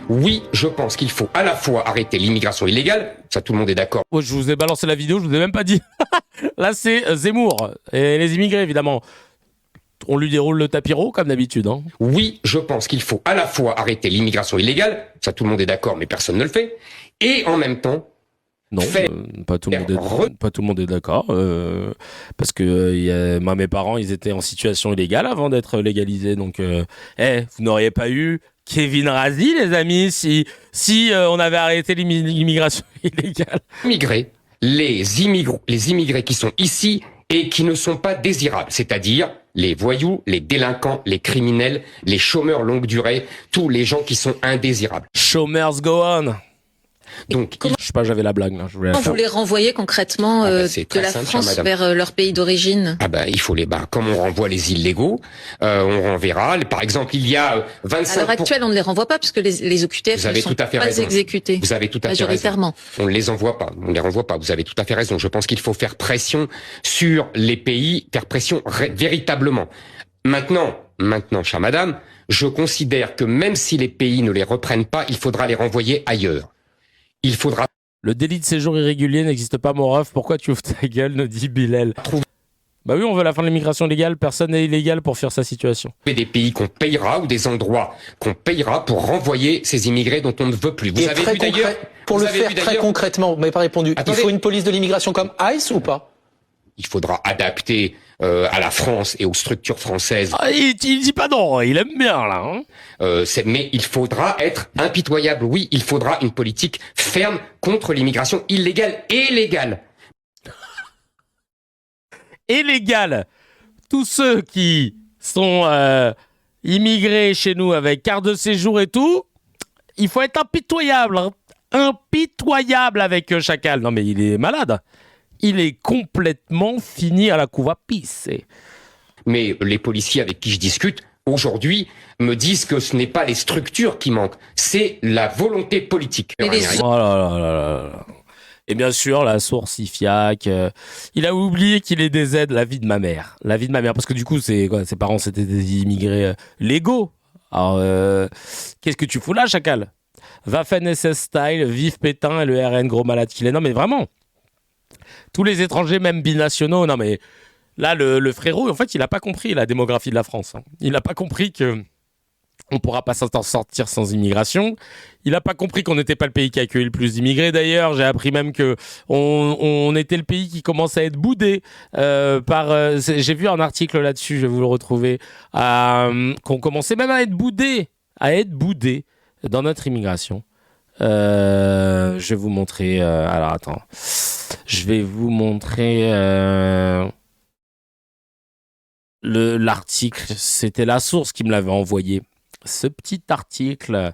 Oui, je pense qu'il faut à la fois arrêter l'immigration illégale, ça tout le monde est d'accord. Oh, je vous ai balancé la vidéo, je vous ai même pas dit. Là, c'est Zemmour et les immigrés, évidemment. On lui déroule le tapis-rouge, comme d'habitude. Hein. Oui, je pense qu'il faut à la fois arrêter l'immigration illégale, ça tout le monde est d'accord, mais personne ne le fait, et en même temps, non, pas tout le monde est d'accord, parce que mes parents, ils étaient en situation illégale avant d'être légalisés, donc vous n'auriez pas eu Kevin Razi, les amis, si on avait arrêté l'immigration illégale. Les immigrés qui sont ici et qui ne sont pas désirables, c'est-à-dire les voyous, les délinquants, les criminels, les chômeurs longue durée, tous les gens qui sont indésirables. Chômeurs go on. Donc, je sais pas, j'avais la blague là. Comment vous les renvoyez concrètement de la France vers leur pays d'origine? Il faut comme on renvoie les illégaux, on renverra. Par exemple, il y a 25. À l'heure actuelle, on ne les renvoie pas parce que les OQTF ne sont pas exécutés. Vous avez tout à fait raison. On ne les envoie pas, on ne les renvoie pas. Vous avez tout à fait raison. Je pense qu'il faut faire pression sur les pays, faire pression véritablement. Maintenant, chère madame, je considère que même si les pays ne les reprennent pas, il faudra les renvoyer ailleurs. Il faudra... Le délit de séjour irrégulier n'existe pas, mon ref. Pourquoi tu ouvres ta gueule, nous dit Bilal. Bah oui, on veut la fin de l'immigration légale. Personne n'est illégal pour fuir sa situation. Des pays qu'on payera ou des endroits qu'on payera pour renvoyer ces immigrés dont on ne veut plus. Vous avez vu d'ailleurs... Pour le faire très concrètement, vous m'avez pas répondu. Attendez. Il faut une police de l'immigration comme ICE ou pas? Il faudra adapter à la France et aux structures françaises. Il dit pas non, il aime bien là. Hein. Mais il faudra être impitoyable. Oui, il faudra une politique ferme contre l'immigration illégale et légale. Et légale. Tous ceux qui sont immigrés chez nous avec carte de séjour et tout, il faut être impitoyable. Hein. Impitoyable avec Chacal. Non mais il est malade. Il est complètement fini à la couve à pisser. Mais les policiers avec qui je discute, aujourd'hui, me disent que ce n'est pas les structures qui manquent, c'est la volonté politique. Oh là là là là. Et bien sûr, la source IFIAC, il a oublié qu'il est des aides, la vie de ma mère. La vie de ma mère, parce que du coup, ses parents, c'était des immigrés légaux. Alors, qu'est-ce que tu fous là, Chacal? Waffen SS Style, vive Pétain et le RN gros malade qu'il est. Non mais vraiment. Tous les étrangers, même binationaux, non mais là, le frérot, en fait, il n'a pas compris la démographie de la France. Hein. Il n'a pas compris qu'on ne pourra pas s'en sortir sans immigration. Il n'a pas compris qu'on n'était pas le pays qui accueille le plus d'immigrés. D'ailleurs, j'ai appris même qu'on était le pays qui commence à être boudé j'ai vu un article là-dessus, je vais vous le retrouver, qu'on commençait même à être boudé dans notre immigration. Je vais vous montrer. Alors attends. Je vais vous montrer l'article. C'était la source qui me l'avait envoyé. Ce petit article.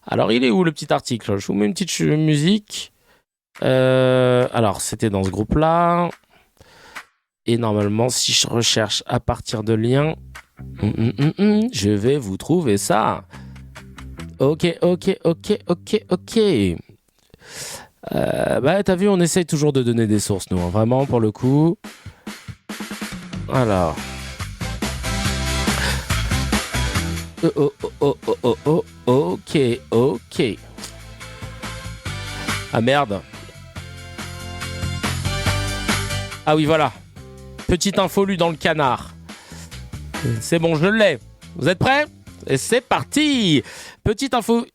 Alors il est où le petit article? Je vous mets une petite musique. Alors c'était dans ce groupe-là. Et normalement, si je recherche à partir de liens, je vais vous trouver ça. Ok. T'as vu, on essaye toujours de donner des sources, nous, hein, vraiment, pour le coup. Alors. Ok. Ah merde. Ah oui, voilà. Petite info lue dans le canard. C'est bon, je l'ai. Vous êtes prêts? Et c'est parti. Petite info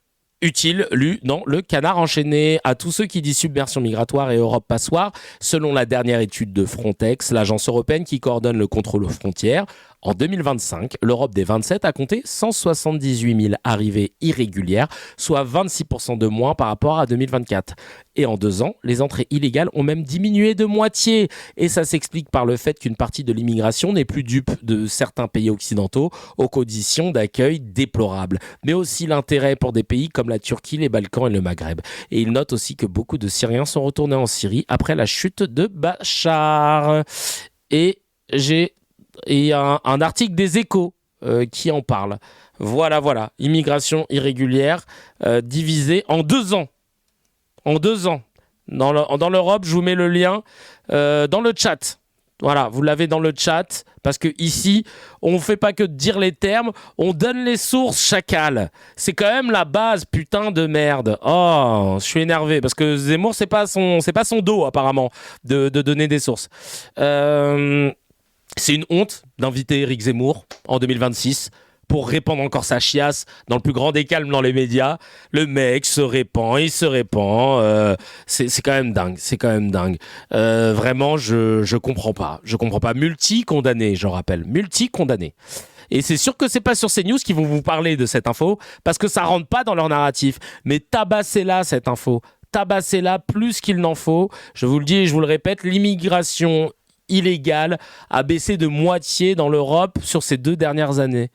utile, lue dans le canard enchaîné. À tous ceux qui disent submersion migratoire et Europe passoire, selon la dernière étude de Frontex, l'agence européenne qui coordonne le contrôle aux frontières, en 2025, l'Europe des 27 a compté 178 000 arrivées irrégulières, soit 26% de moins par rapport à 2024. Et en 2 ans, les entrées illégales ont même diminué de moitié. Et ça s'explique par le fait qu'une partie de l'immigration n'est plus dupe de certains pays occidentaux aux conditions d'accueil déplorables, mais aussi l'intérêt pour des pays comme la Turquie, les Balkans et le Maghreb. Et il note aussi que beaucoup de Syriens sont retournés en Syrie après la chute de Bachar. Et il y a un article des Échos qui en parle. Voilà. Immigration irrégulière divisée en 2 ans. En 2 ans. Dans l'Europe, je vous mets le lien dans le chat. Voilà, vous l'avez dans le chat, parce que ici, on ne fait pas que dire les termes, on donne les sources, chacal. C'est quand même la base, putain de merde. Oh, je suis énervé, parce que Zemmour, c'est pas son dos, apparemment, de donner des sources. C'est une honte d'inviter Éric Zemmour en 2026 pour répandre encore sa chiasse dans le plus grand des calmes dans les médias. Le mec se répand, il se répand. C'est quand même dingue. Vraiment, je comprends pas. Multi-condamné, je rappelle. Multi-condamné. Et c'est sûr que c'est pas sur CNews qu'ils vont vous parler de cette info, parce que ça rentre pas dans leur narratif. Mais tabassez-la, cette info. Tabassez-la plus qu'il n'en faut. Je vous le dis et je vous le répète, l'immigration illégale a baissé de moitié dans l'Europe sur ces 2 dernières années.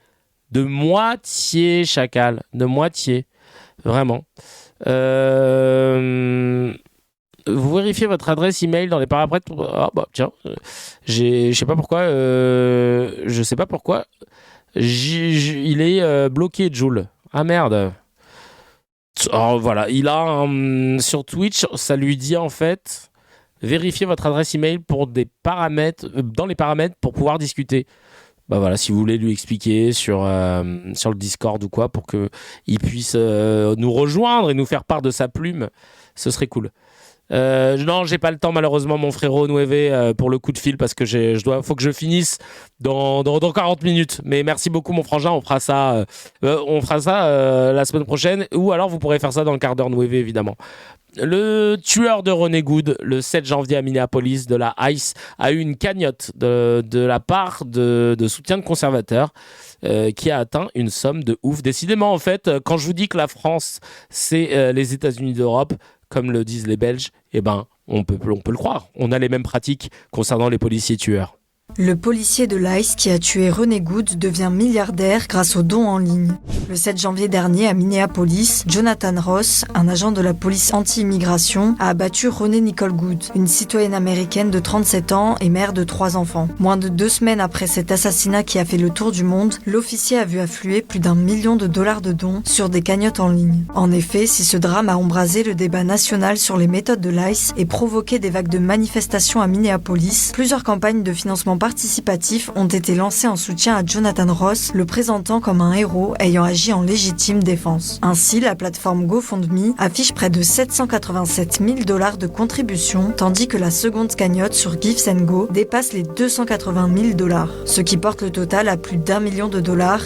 De moitié, chacal. De moitié. Vraiment. Vous vérifiez votre adresse email dans les paramètres. Ah bah tiens. Je sais pas pourquoi. Il est bloqué, Joule. Ah merde. Alors voilà. Il a sur Twitch, ça lui dit en fait. Vérifiez votre adresse email pour des paramètres, dans les paramètres pour pouvoir discuter. Bah voilà, si vous voulez lui expliquer sur le Discord ou quoi, pour qu'il puisse nous rejoindre et nous faire part de sa plume, ce serait cool. Non, j'ai pas le temps malheureusement, mon frérot Nueve, pour le coup de fil, parce que faut que je finisse dans 40 minutes. Mais merci beaucoup mon frangin, on fera ça la semaine prochaine, ou alors vous pourrez faire ça dans le quart d'heure Nueve évidemment. Le tueur de René Good, le 7 janvier à Minneapolis, de la ICE, a eu une cagnotte de la part de soutien de conservateurs qui a atteint une somme de ouf. Décidément, en fait, quand je vous dis que la France, c'est les États-Unis d'Europe, comme le disent les Belges, eh ben, on peut le croire. On a les mêmes pratiques concernant les policiers tueurs. Le policier de l'ICE qui a tué René Good devient milliardaire grâce aux dons en ligne. Le 7 janvier dernier à Minneapolis, Jonathan Ross, un agent de la police anti-immigration, a abattu René Nicole Good, une citoyenne américaine de 37 ans et mère de 3 enfants. Moins de 2 semaines après cet assassinat qui a fait le tour du monde, l'officier a vu affluer plus d'$1 million de dons sur des cagnottes en ligne. En effet, si ce drame a embrasé le débat national sur les méthodes de l'ICE et provoqué des vagues de manifestations à Minneapolis, plusieurs campagnes de financement participatifs ont été lancés en soutien à Jonathan Ross, le présentant comme un héros ayant agi en légitime défense. Ainsi, la plateforme GoFundMe affiche près de $787 000 de contributions, tandis que la seconde cagnotte sur Give&Go dépasse les $280 000, ce qui porte le total à plus d'$1 million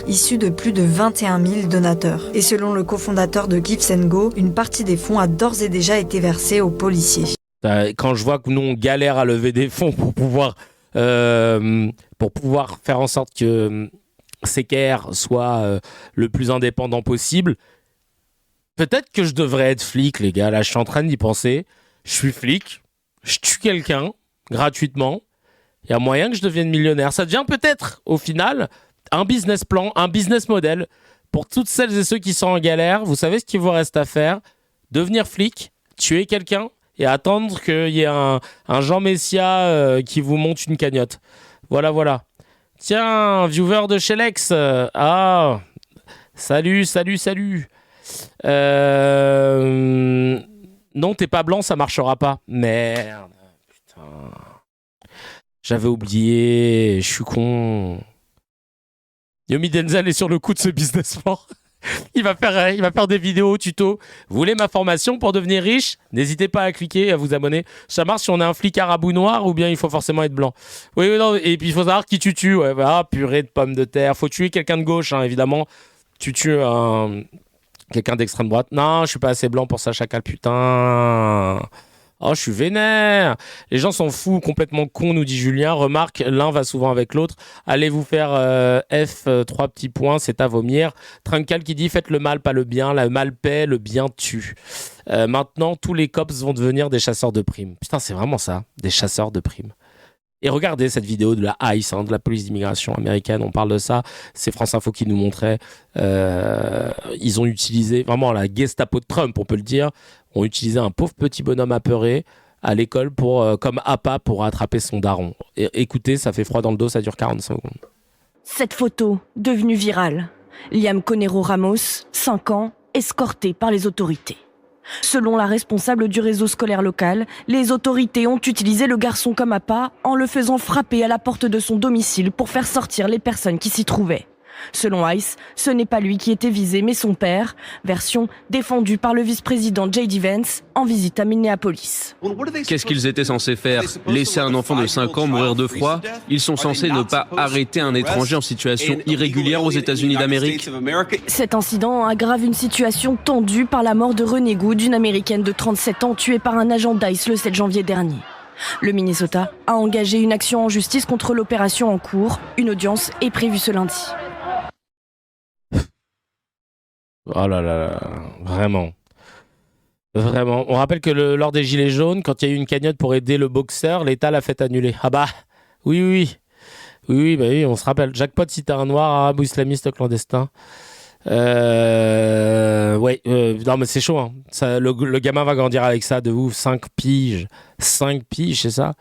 issus de plus de 21 000 donateurs. Et selon le cofondateur de Give&Go, une partie des fonds a d'ores et déjà été versée aux policiers. Quand je vois que nous on galère à lever des fonds pour pouvoir faire en sorte que CKR soit le plus indépendant possible. Peut-être que je devrais être flic, les gars. Là, je suis en train d'y penser. Je suis flic, je tue quelqu'un gratuitement. Il y a moyen que je devienne millionnaire. Ça devient peut-être, au final, un business plan, un business model pour toutes celles et ceux qui sont en galère. Vous savez ce qu'il vous reste à faire? Devenir flic, tuer quelqu'un et attendre qu'il y ait un Jean Messia qui vous monte une cagnotte. Voilà. Tiens, viewer de chez Lex. Ah, salut. Non, t'es pas blanc, ça marchera pas. Merde, putain. J'avais oublié, je suis con. Yomi Denzel est sur le coup de ce business plan. Il va faire des vidéos tuto. Vous voulez ma formation pour devenir riche? N'hésitez pas à cliquer et à vous abonner. Ça marche si on est un flic arabe ou noir, ou bien il faut forcément être blanc. Oui, non. Et puis il faut savoir qui tu tues. Ouais, ah, purée de pommes de terre. Faut tuer quelqu'un de gauche, hein, évidemment. Tu tues quelqu'un d'extrême droite. Non, je suis pas assez blanc pour ça, chacal, putain. Oh, je suis vénère. Les gens s'en foutent, complètement cons, nous dit Julien. Remarque, l'un va souvent avec l'autre. Allez vous faire F, 3 petits points, c'est à vomir. Trincal qui dit, faites le mal, pas le bien. Le mal paie, le bien tue. Maintenant, tous les cops vont devenir des chasseurs de primes. Putain, c'est vraiment ça, des chasseurs de primes. Et regardez cette vidéo de la ICE, de la police d'immigration américaine, on parle de ça, c'est France Info qui nous montrait, ils ont utilisé, vraiment la Gestapo de Trump, on peut le dire, ont utilisé un pauvre petit bonhomme apeuré à l'école comme appât pour attraper son daron. Et, écoutez, ça fait froid dans le dos, ça dure 45 secondes. Cette photo, devenue virale. Liam Conero Ramos, 5 ans, escorté par les autorités. Selon la responsable du réseau scolaire local, les autorités ont utilisé le garçon comme appât en le faisant frapper à la porte de son domicile pour faire sortir les personnes qui s'y trouvaient. Selon ICE, ce n'est pas lui qui était visé, mais son père. Version défendue par le vice-président J.D. Vance en visite à Minneapolis. Qu'est-ce qu'ils étaient censés faire? Laisser un enfant de 5 ans mourir de froid? Ils sont censés ne pas arrêter un étranger en situation irrégulière aux États-Unis d'Amérique? Cet incident aggrave une situation tendue par la mort de Renee Good, une Américaine de 37 ans tuée par un agent d'ICE le 7 janvier dernier. Le Minnesota a engagé une action en justice contre l'opération en cours. Une audience est prévue ce lundi. Oh là là, vraiment. Vraiment. On rappelle que lors des Gilets jaunes, quand il y a eu une cagnotte pour aider le boxeur, l'État l'a fait annuler. Ah bah, oui, on se rappelle. Jackpot si t'es un noir, arabe ou islamiste clandestin. Non mais c'est chaud, hein. Ça, le gamin va grandir avec ça de ouf. 5 piges, c'est ça?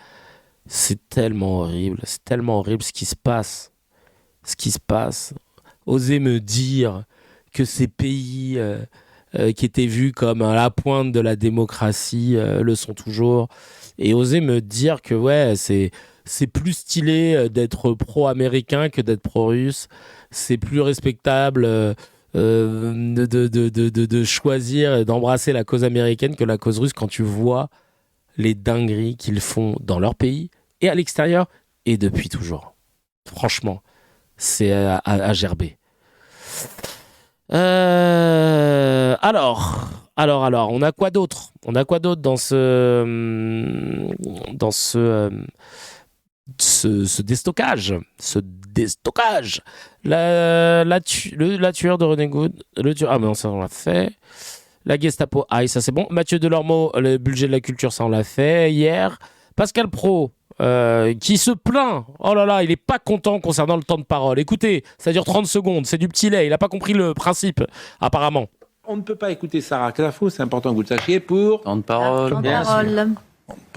C'est tellement horrible ce qui se passe. Osez me dire que ces pays qui étaient vus comme à la pointe de la démocratie le sont toujours. Et osez me dire que c'est plus stylé d'être pro-américain que d'être pro-russe. C'est plus respectable de choisir et d'embrasser la cause américaine que la cause russe quand tu vois les dingueries qu'ils font dans leur pays et à l'extérieur et depuis toujours. Franchement, c'est à gerber. Alors, on a quoi d'autre dans ce déstockage. La tueur de Renee Good. Ah mais non, ça on l'a fait. La Gestapo, ça c'est bon. Mathieu Delormeau, le budget de la culture, ça on l'a fait hier. Pascal Praud, qui se plaint. Oh là là, il est pas content concernant le temps de parole. Écoutez, ça dure 30 secondes, c'est du petit lait. Il a pas compris le principe, apparemment. On ne peut pas écouter Sarah Clafo, c'est important que vous le sachiez, pour... Temps de parole. Pour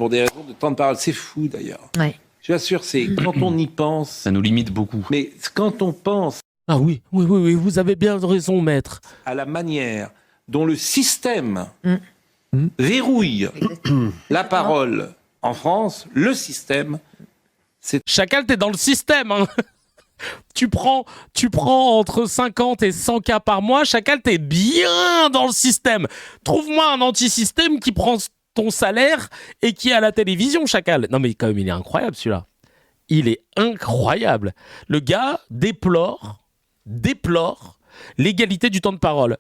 des raisons de temps de parole. C'est fou, d'ailleurs. Ouais. Je vous assure, c'est quand on y pense... Ça nous limite beaucoup. Mais quand on pense... Ah oui, vous avez bien raison, maître. ...à la manière dont le système verrouille la parole en France, le système... Chacal, t'es dans le système, hein. Tu prends entre 50 et 100 cas par mois, Chacal, t'es bien dans le système. Trouve-moi un anti-système qui prend ton salaire et qui est à la télévision, Chacal. Non mais quand même, il est incroyable celui-là. Il est incroyable. Le gars déplore l'égalité du temps de parole.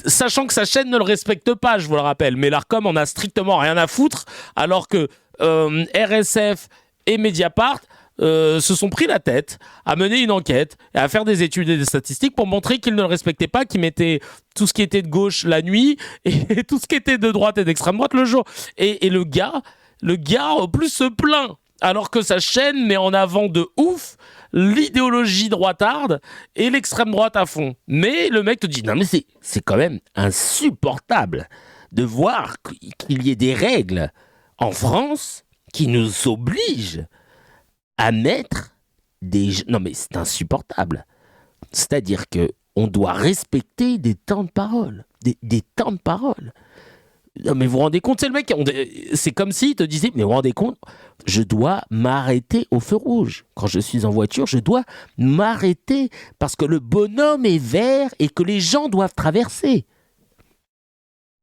Sachant que sa chaîne ne le respecte pas, je vous le rappelle. Mais l'Arcom en a strictement rien à foutre, alors que RSF et Mediapart se sont pris la tête à mener une enquête et à faire des études et des statistiques pour montrer qu'ils ne le respectaient pas, qu'ils mettaient tout ce qui était de gauche la nuit et tout ce qui était de droite et d'extrême droite le jour. Et le gars en plus se plaint, alors que sa chaîne met en avant de ouf l'idéologie droitarde et l'extrême droite à fond. Mais le mec te dit, non mais c'est quand même insupportable de voir qu'il y ait des règles en France qui nous obligent à mettre des... Non mais c'est insupportable. C'est-à-dire que on doit respecter des temps de parole. Des temps de parole. Non mais vous vous rendez compte, c'est le mec, c'est comme s'il te disait, mais vous vous rendez compte, je dois m'arrêter au feu rouge. Quand je suis en voiture, je dois m'arrêter parce que le bonhomme est vert et que les gens doivent traverser.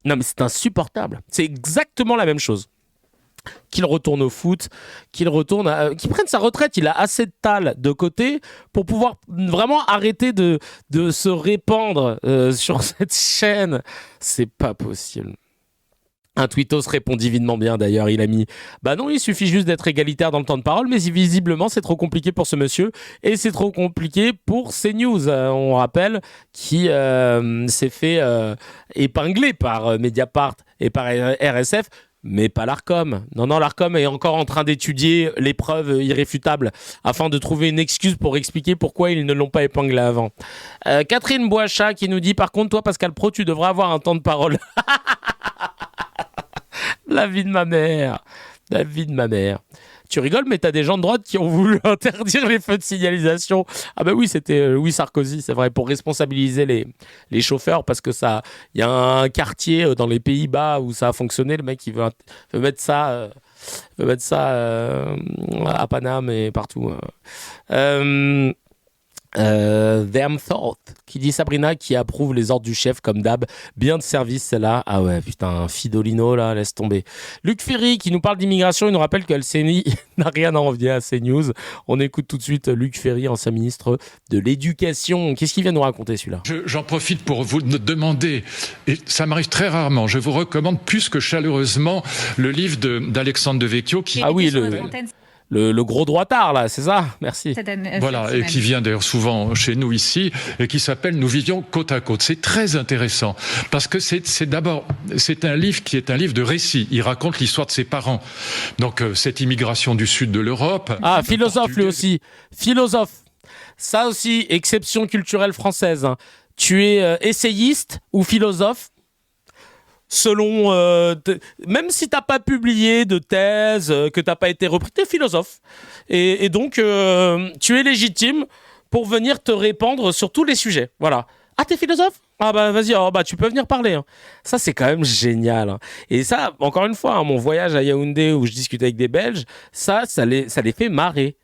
Non mais c'est insupportable. C'est exactement la même chose. Qu'il retourne au foot, qu'il prenne sa retraite. Il a assez de tal de côté pour pouvoir vraiment arrêter de se répandre sur cette chaîne. C'est pas possible. Un tweetos répond divinement bien d'ailleurs, il a mis « Bah non, il suffit juste d'être égalitaire dans le temps de parole, mais visiblement c'est trop compliqué pour ce monsieur et c'est trop compliqué pour CNews. » On rappelle qui s'est fait épingler par Mediapart et par RSF, mais pas l'Arcom. Non, l'Arcom est encore en train d'étudier les preuves irréfutables afin de trouver une excuse pour expliquer pourquoi ils ne l'ont pas épinglé avant. Catherine Boichat qui nous dit « Par contre, toi, Pascal Praud, tu devrais avoir un temps de parole. » La vie de ma mère. Tu rigoles, mais t'as des gens de droite qui ont voulu interdire les feux de signalisation. Ah bah oui, c'était Louis Sarkozy, c'est vrai, pour responsabiliser les chauffeurs, parce que il y a un quartier dans les Pays-Bas où ça a fonctionné. Le mec, il veut mettre ça à Paname et partout. Them Thought, qui dit Sabrina, qui approuve les ordres du chef comme d'hab. Bien de service celle-là. Ah ouais, putain, Fidolino là, laisse tomber. Luc Ferry qui nous parle d'immigration, il nous rappelle que LCNI n'a rien à envier à CNews. On écoute tout de suite Luc Ferry, ancien ministre de l'Éducation. Qu'est-ce qu'il vient nous raconter celui-là ? J'en profite pour vous demander, et ça m'arrive très rarement, je vous recommande plus que chaleureusement le livre d'Alexandre Devecchio qui... Ah oui, le gros droitard, là, c'est ça ? Merci. Voilà, et qui vient d'ailleurs souvent chez nous ici, et qui s'appelle « Nous vivions côte à côte ». C'est très intéressant, parce que c'est un livre qui est un livre de récit. Il raconte l'histoire de ses parents. Donc, cette immigration du sud de l'Europe... Ah, philosophe lui aussi. Philosophe. Ça aussi, exception culturelle française. Hein. Tu es essayiste ou philosophe ? Selon, même si t'as pas publié de thèse, que t'as pas été repris, t'es philosophe. Et donc, tu es légitime pour venir te répandre sur tous les sujets. Voilà. Ah, t'es philosophe ? Ah bah vas-y, tu peux venir parler. Hein. Ça, c'est quand même génial. Hein. Et ça, encore une fois, hein, mon voyage à Yaoundé où je discutais avec des Belges, ça les fait marrer.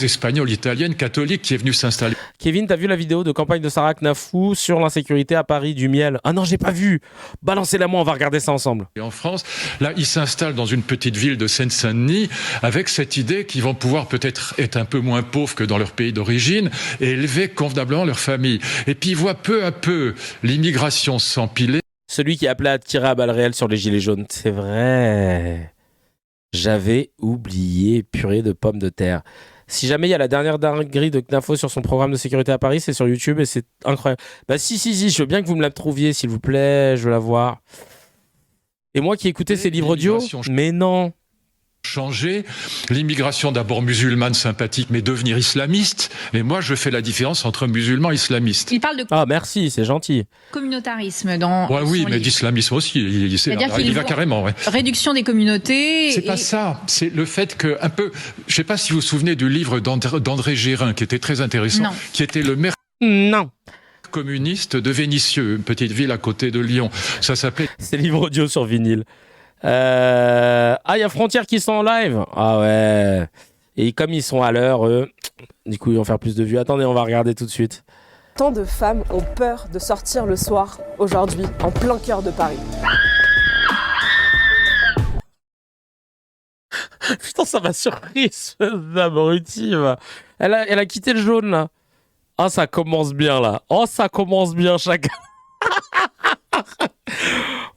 Espagnole, italienne, catholique qui est venue s'installer. Kevin, t'as vu la vidéo de campagne de Sarah Knafou sur l'insécurité à Paris du miel ? Ah non, j'ai pas vu. Balancez-la moi, on va regarder ça ensemble. Et en France, là, ils s'installent dans une petite ville de Seine-Saint-Denis avec cette idée qu'ils vont pouvoir peut-être être un peu moins pauvres que dans leur pays d'origine et élever convenablement leur famille. Et puis ils voient peu à peu l'immigration s'empiler. Celui qui appelait à tirer à balles réelles sur les gilets jaunes, c'est vrai. J'avais oublié, purée de pommes de terre. Si jamais il y a la dernière dinguerie de Knafo sur son programme de sécurité à Paris, c'est sur YouTube et c'est incroyable. Bah si, je veux bien que vous me la trouviez, s'il vous plaît, je veux la voir. Et moi qui écoutais ces livres audio, mais non. Changer, l'immigration d'abord musulmane sympathique, mais devenir islamiste. Et moi, je fais la différence entre musulmans et islamistes. Il parle de merci, c'est gentil. Communautarisme dans. Ouais, oui, mais d'islamisme aussi. Il va carrément. Ouais. Réduction des communautés. C'est pas ça. C'est le fait que un peu. Je sais pas si vous vous souvenez du livre d'André Gérin, qui était très intéressant, qui était le maire. Non. Communiste de Vénissieux, une petite ville à côté de Lyon. Ça s'appelait. C'est livre audio sur vinyle. Il y a Frontières qui sont en live. Ah ouais. Et comme ils sont à l'heure, eux, du coup, ils vont faire plus de vues. Attendez, on va regarder tout de suite. Tant de femmes ont peur de sortir le soir, aujourd'hui, en plein cœur de Paris. Putain, ça m'a surpris, ce abruti. Elle a quitté le jaune, là. Ah, ça commence bien, là. Oh, ça commence bien, chacun.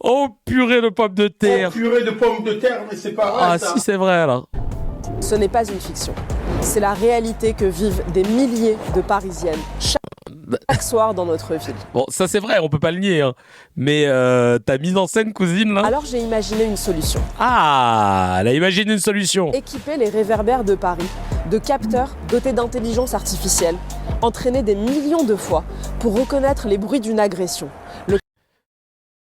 Oh, purée de pommes de terre. Oh, purée de pommes de terre, mais c'est pas vrai, ah, ça. Si, c'est vrai, alors. Ce n'est pas une fiction. C'est la réalité que vivent des milliers de Parisiennes chaque soir dans notre ville. Bon, ça c'est vrai, on peut pas le nier. Hein. Mais t'as mis en scène, cousine, là ? Alors j'ai imaginé une solution. Ah, elle a imaginé une solution. Équiper les réverbères de Paris de capteurs dotés d'intelligence artificielle, entraînés des millions de fois pour reconnaître les bruits d'une agression.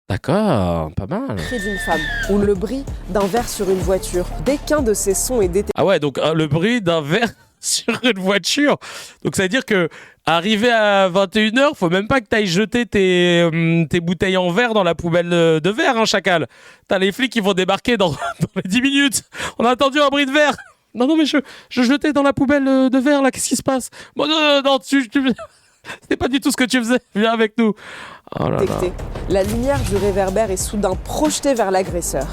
D'accord, pas mal. Le cri d'une femme ou le bruit d'un verre sur une voiture. Dès qu'un de ces sons est détecté. Ah ouais, donc le bruit d'un verre sur une voiture. Donc ça veut dire que arrivé à 21h, faut même pas que t'ailles jeter tes bouteilles en verre dans la poubelle de verre, hein, chacal. T'as les flics qui vont débarquer dans les 10 minutes. On a entendu un bruit de verre. Non, mais je jetais dans la poubelle de verre, là, qu'est-ce qui se passe ? Bon, non, c'était pas du tout ce que tu faisais. Viens avec nous. Oh là là. La lumière du réverbère est soudain projetée vers l'agresseur.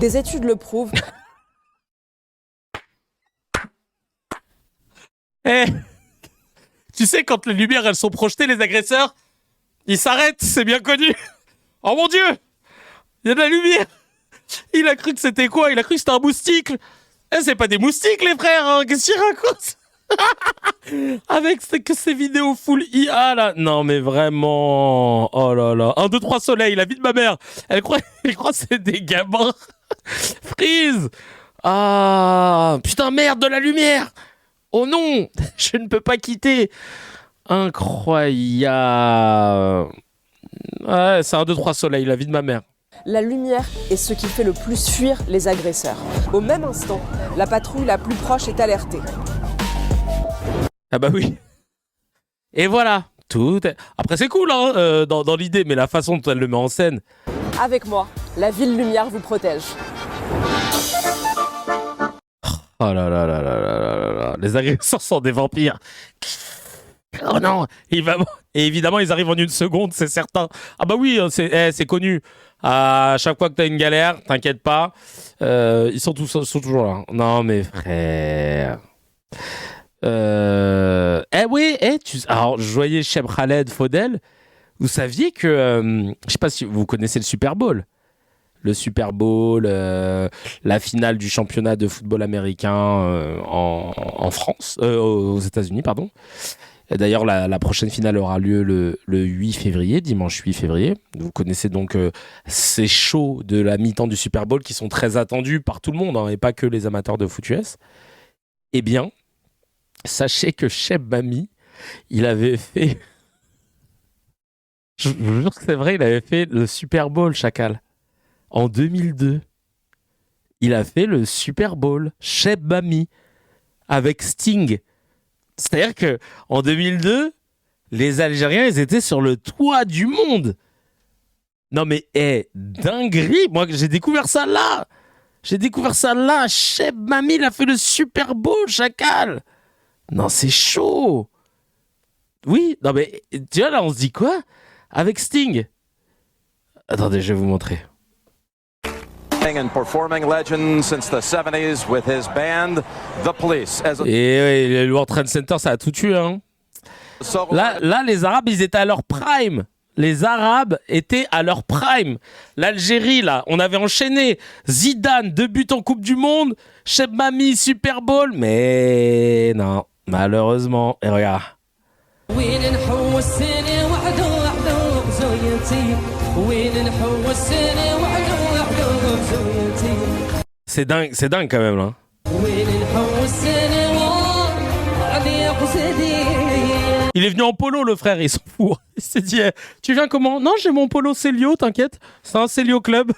Des études le prouvent. Tu sais, quand les lumières elles sont projetées, les agresseurs, ils s'arrêtent, c'est bien connu. Oh mon Dieu, il y a de la lumière. Il a cru que c'était quoi ? Il a cru que c'était un moustique. C'est pas des moustiques, les frères, hein. Qu'est-ce qu'ils racontent ? Avec ces vidéos full IA là. Non mais vraiment. Oh là là. 1, 2, 3 soleil, la vie de ma mère. Elle croit que c'est des gamins. Freeze. Ah putain, merde, de la lumière. Oh non, je ne peux pas quitter. Incroyable. Ouais, c'est 1, 2, 3 soleil, la vie de ma mère. La lumière est ce qui fait le plus fuir les agresseurs. Au même instant, la patrouille la plus proche est alertée. Ah bah oui. Et voilà. Après c'est cool hein, dans l'idée, mais la façon dont elle le met en scène. Avec moi, la ville lumière vous protège. Oh là là là là là là. Les agresseurs sont des vampires. Oh non. Et évidemment, ils arrivent en une seconde, c'est certain. Ah bah oui, c'est connu. À chaque fois que t'as une galère, t'inquiète pas. Ils sont toujours là. Non mais frère. Alors, je voyais Cheb Khaled Fodel. Vous saviez que, je sais pas si vous connaissez le Super Bowl. Le Super Bowl, la finale du championnat de football américain en France, aux États-Unis, pardon. Et d'ailleurs, la prochaine finale aura lieu le 8 février, dimanche 8 février. Vous connaissez donc ces shows de la mi-temps du Super Bowl qui sont très attendus par tout le monde, hein, et pas que les amateurs de foot US. Eh bien, sachez que Cheb Mami, il avait fait... Je vous jure que c'est vrai, il avait fait le Super Bowl, Chacal. En 2002. Il a fait le Super Bowl, Cheb Mami, avec Sting. C'est-à-dire que en 2002, les Algériens, ils étaient sur le toit du monde. Non mais, dinguerie. Moi, j'ai découvert ça là. Cheb Mami, il a fait le Super Bowl, Chacal. Non, c'est chaud. Oui, non mais, tu vois, là, on se dit quoi? Avec Sting. Attendez, je vais vous montrer. And performing legend since the 70s with his band, The Police. Et le World Trade Center, ça a tout tué, hein. Là, les Arabes, ils étaient à leur prime. L'Algérie, là, on avait enchaîné Zidane, 2 buts en Coupe du Monde, Cheb Mami, Super Bowl, mais non, malheureusement. Et regarde. C'est dingue quand même, là. Il est venu en polo, le frère, il s'en fout. Il s'est dit, tu viens comment? Non, j'ai mon polo Célio, t'inquiète. C'est un Célio Club.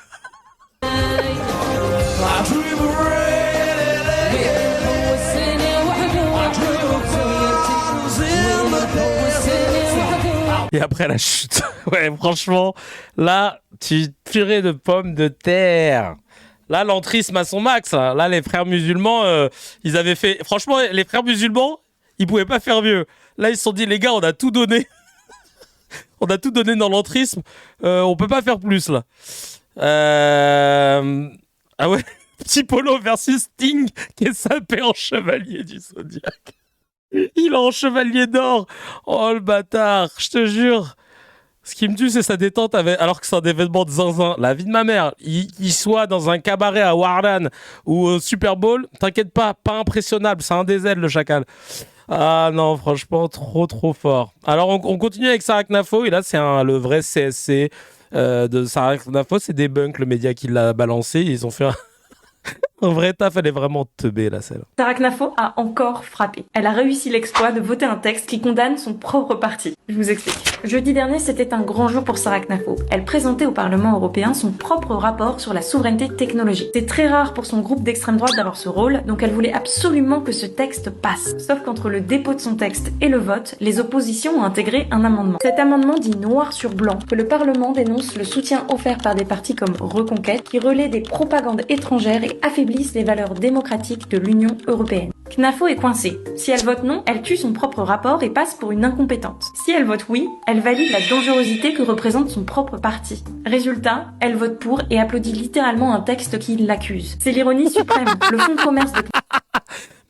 Et après la chute. Ouais, franchement, là, purée de pommes de terre. Là, l'entrisme à son max. Là, les frères musulmans, ils avaient fait... Franchement, les frères musulmans, ils pouvaient pas faire mieux. Là, ils se sont dit, les gars, on a tout donné. On a tout donné dans l'entrisme. On peut pas faire plus, là. Ah ouais, Petit Polo versus Sting, qui est sapé en chevalier du Zodiac. Il est en chevalier d'or. Oh, le bâtard, je te jure. Ce qui me tue, c'est sa détente alors que c'est un événement de zinzin. La vie de ma mère, il soit dans un cabaret à Warlan ou au Super Bowl, t'inquiète pas impressionnable, c'est un des ailes, le Chacal. Ah non, franchement, trop fort. Alors, on continue avec Sarah Knafo, et là, c'est le vrai CSC de Sarah Knafo, c'est Debunk, le média qui l'a balancé, ils ont fait un vrai taf, elle est vraiment teubée, là, celle. Sarah Knafo a encore frappé. Elle a réussi l'exploit de voter un texte qui condamne son propre parti. Je vous explique. Jeudi dernier, c'était un grand jour pour Sarah Knafo. Elle présentait au Parlement européen son propre rapport sur la souveraineté technologique. C'est très rare pour son groupe d'extrême droite d'avoir ce rôle, donc elle voulait absolument que ce texte passe. Sauf qu'entre le dépôt de son texte et le vote, les oppositions ont intégré un amendement. Cet amendement dit noir sur blanc que le Parlement dénonce le soutien offert par des partis comme Reconquête qui relaient des propagandes étrangères et affaiblissent les valeurs démocratiques de l'Union européenne. Knafo est coincée. Si elle vote non, elle tue son propre rapport et passe pour une incompétente. Si elle vote oui, elle valide la dangerosité que représente son propre parti. Résultat, elle vote pour et applaudit littéralement un texte qui l'accuse. C'est l'ironie suprême. Le fonds de commerce de...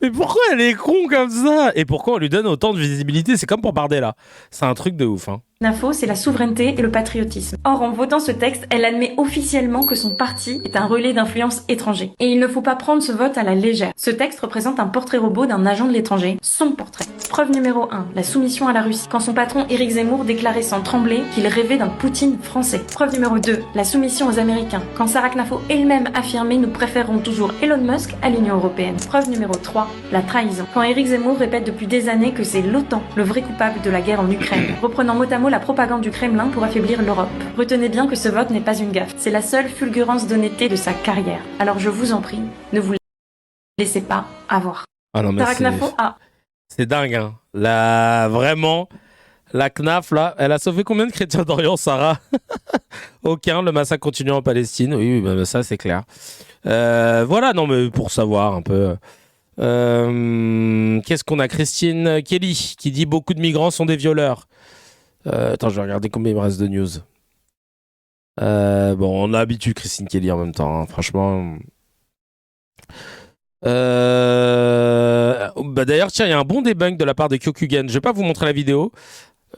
Mais pourquoi elle est con comme ça? Et pourquoi on lui donne autant de visibilité? C'est comme pour Bardella. C'est un truc de ouf, hein. Knafo, c'est la souveraineté et le patriotisme. Or, en votant ce texte, elle admet officiellement que son parti est un relais d'influence étranger. Et il ne faut pas prendre ce vote à la légère. Ce texte représente un portrait robot d'un agent de l'étranger, son portrait. Preuve numéro 1, la soumission à la Russie. Quand son patron Éric Zemmour déclarait sans trembler qu'il rêvait d'un Poutine français. Preuve numéro 2, la soumission aux Américains. Quand Sarah Knafo elle-même affirmait « Nous préférons toujours Elon Musk à l'Union européenne ». Preuve numéro 3, 3. La trahison. Quand Éric Zemmour répète depuis des années que c'est l'OTAN le vrai coupable de la guerre en Ukraine, reprenant mot à mot la propagande du Kremlin pour affaiblir l'Europe. Retenez bien que ce vote n'est pas une gaffe, c'est la seule fulgurance d'honnêteté de sa carrière. Alors je vous en prie, ne vous laissez pas avoir. Ah non, mais c'est dingue, hein. Vraiment, la CNAF, là, elle a sauvé combien de chrétiens d'Orient, Sarah? Aucun, le massacre continue en Palestine. Oui, bah, ça, c'est clair. Voilà, non, mais pour savoir un peu. Qu'est-ce qu'on a? Christine Kelly, qui dit beaucoup de migrants sont des violeurs. Attends, je vais regarder combien il me reste de news. Bon, on a l'habitude, Christine Kelly, en même temps, hein, franchement. Bah d'ailleurs, tiens, il y a un bon debunk de la part de Kyokugen. Je vais pas vous montrer la vidéo,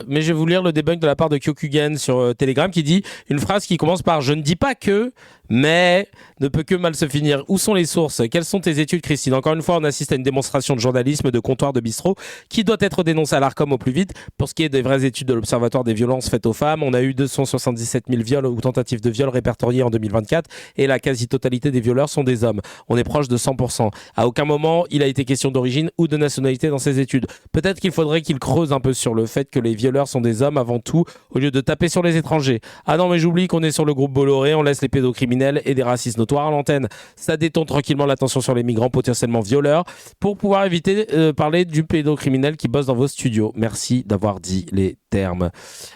mais je vais vous lire le debunk de la part de Kyokugen sur Telegram qui dit une phrase qui commence par « Je ne dis pas que, mais ne peut que mal se finir. Où sont les sources? Quelles sont tes études, Christine ?» Encore une fois, on assiste à une démonstration de journalisme, de comptoir, de bistrot qui doit être dénoncée à l'Arcom au plus vite. Pour ce qui est des vraies études de l'Observatoire des violences faites aux femmes, on a eu 277 000 viols ou tentatives de viol répertoriés en 2024 et la quasi-totalité des violeurs sont des hommes. On est proche de 100%. À aucun moment, il a été question d'origine ou de nationalité dans ces études. Peut-être qu'il faudrait qu'il creuse un peu sur le fait que les violeurs sont des hommes avant tout, au lieu de taper sur les étrangers. Ah non, mais j'oublie qu'on est sur le groupe Bolloré, on laisse les pédocriminels et des racistes notoires à l'antenne. Ça détourne tranquillement l'attention sur les migrants potentiellement violeurs pour pouvoir éviter parler du pédocriminel qui bosse dans vos studios. Merci d'avoir dit les termes.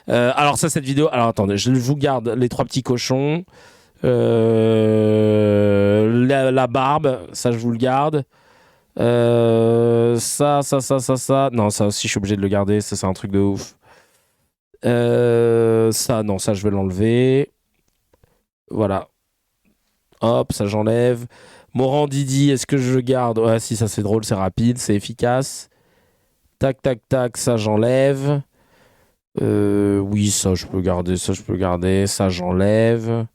Alors ça, cette vidéo... Alors attendez, je vous garde les 3 petits cochons. La barbe, ça je vous le garde. Ça. Non, ça aussi je suis obligé de le garder, ça c'est un truc de ouf. Ça, non, ça je vais l'enlever. Voilà. Hop, ça j'enlève. Morandidi, est-ce que je le garde? Ouais, si, ça c'est drôle, c'est rapide, c'est efficace. Tac, ça j'enlève. Oui, ça je peux garder, ça j'enlève.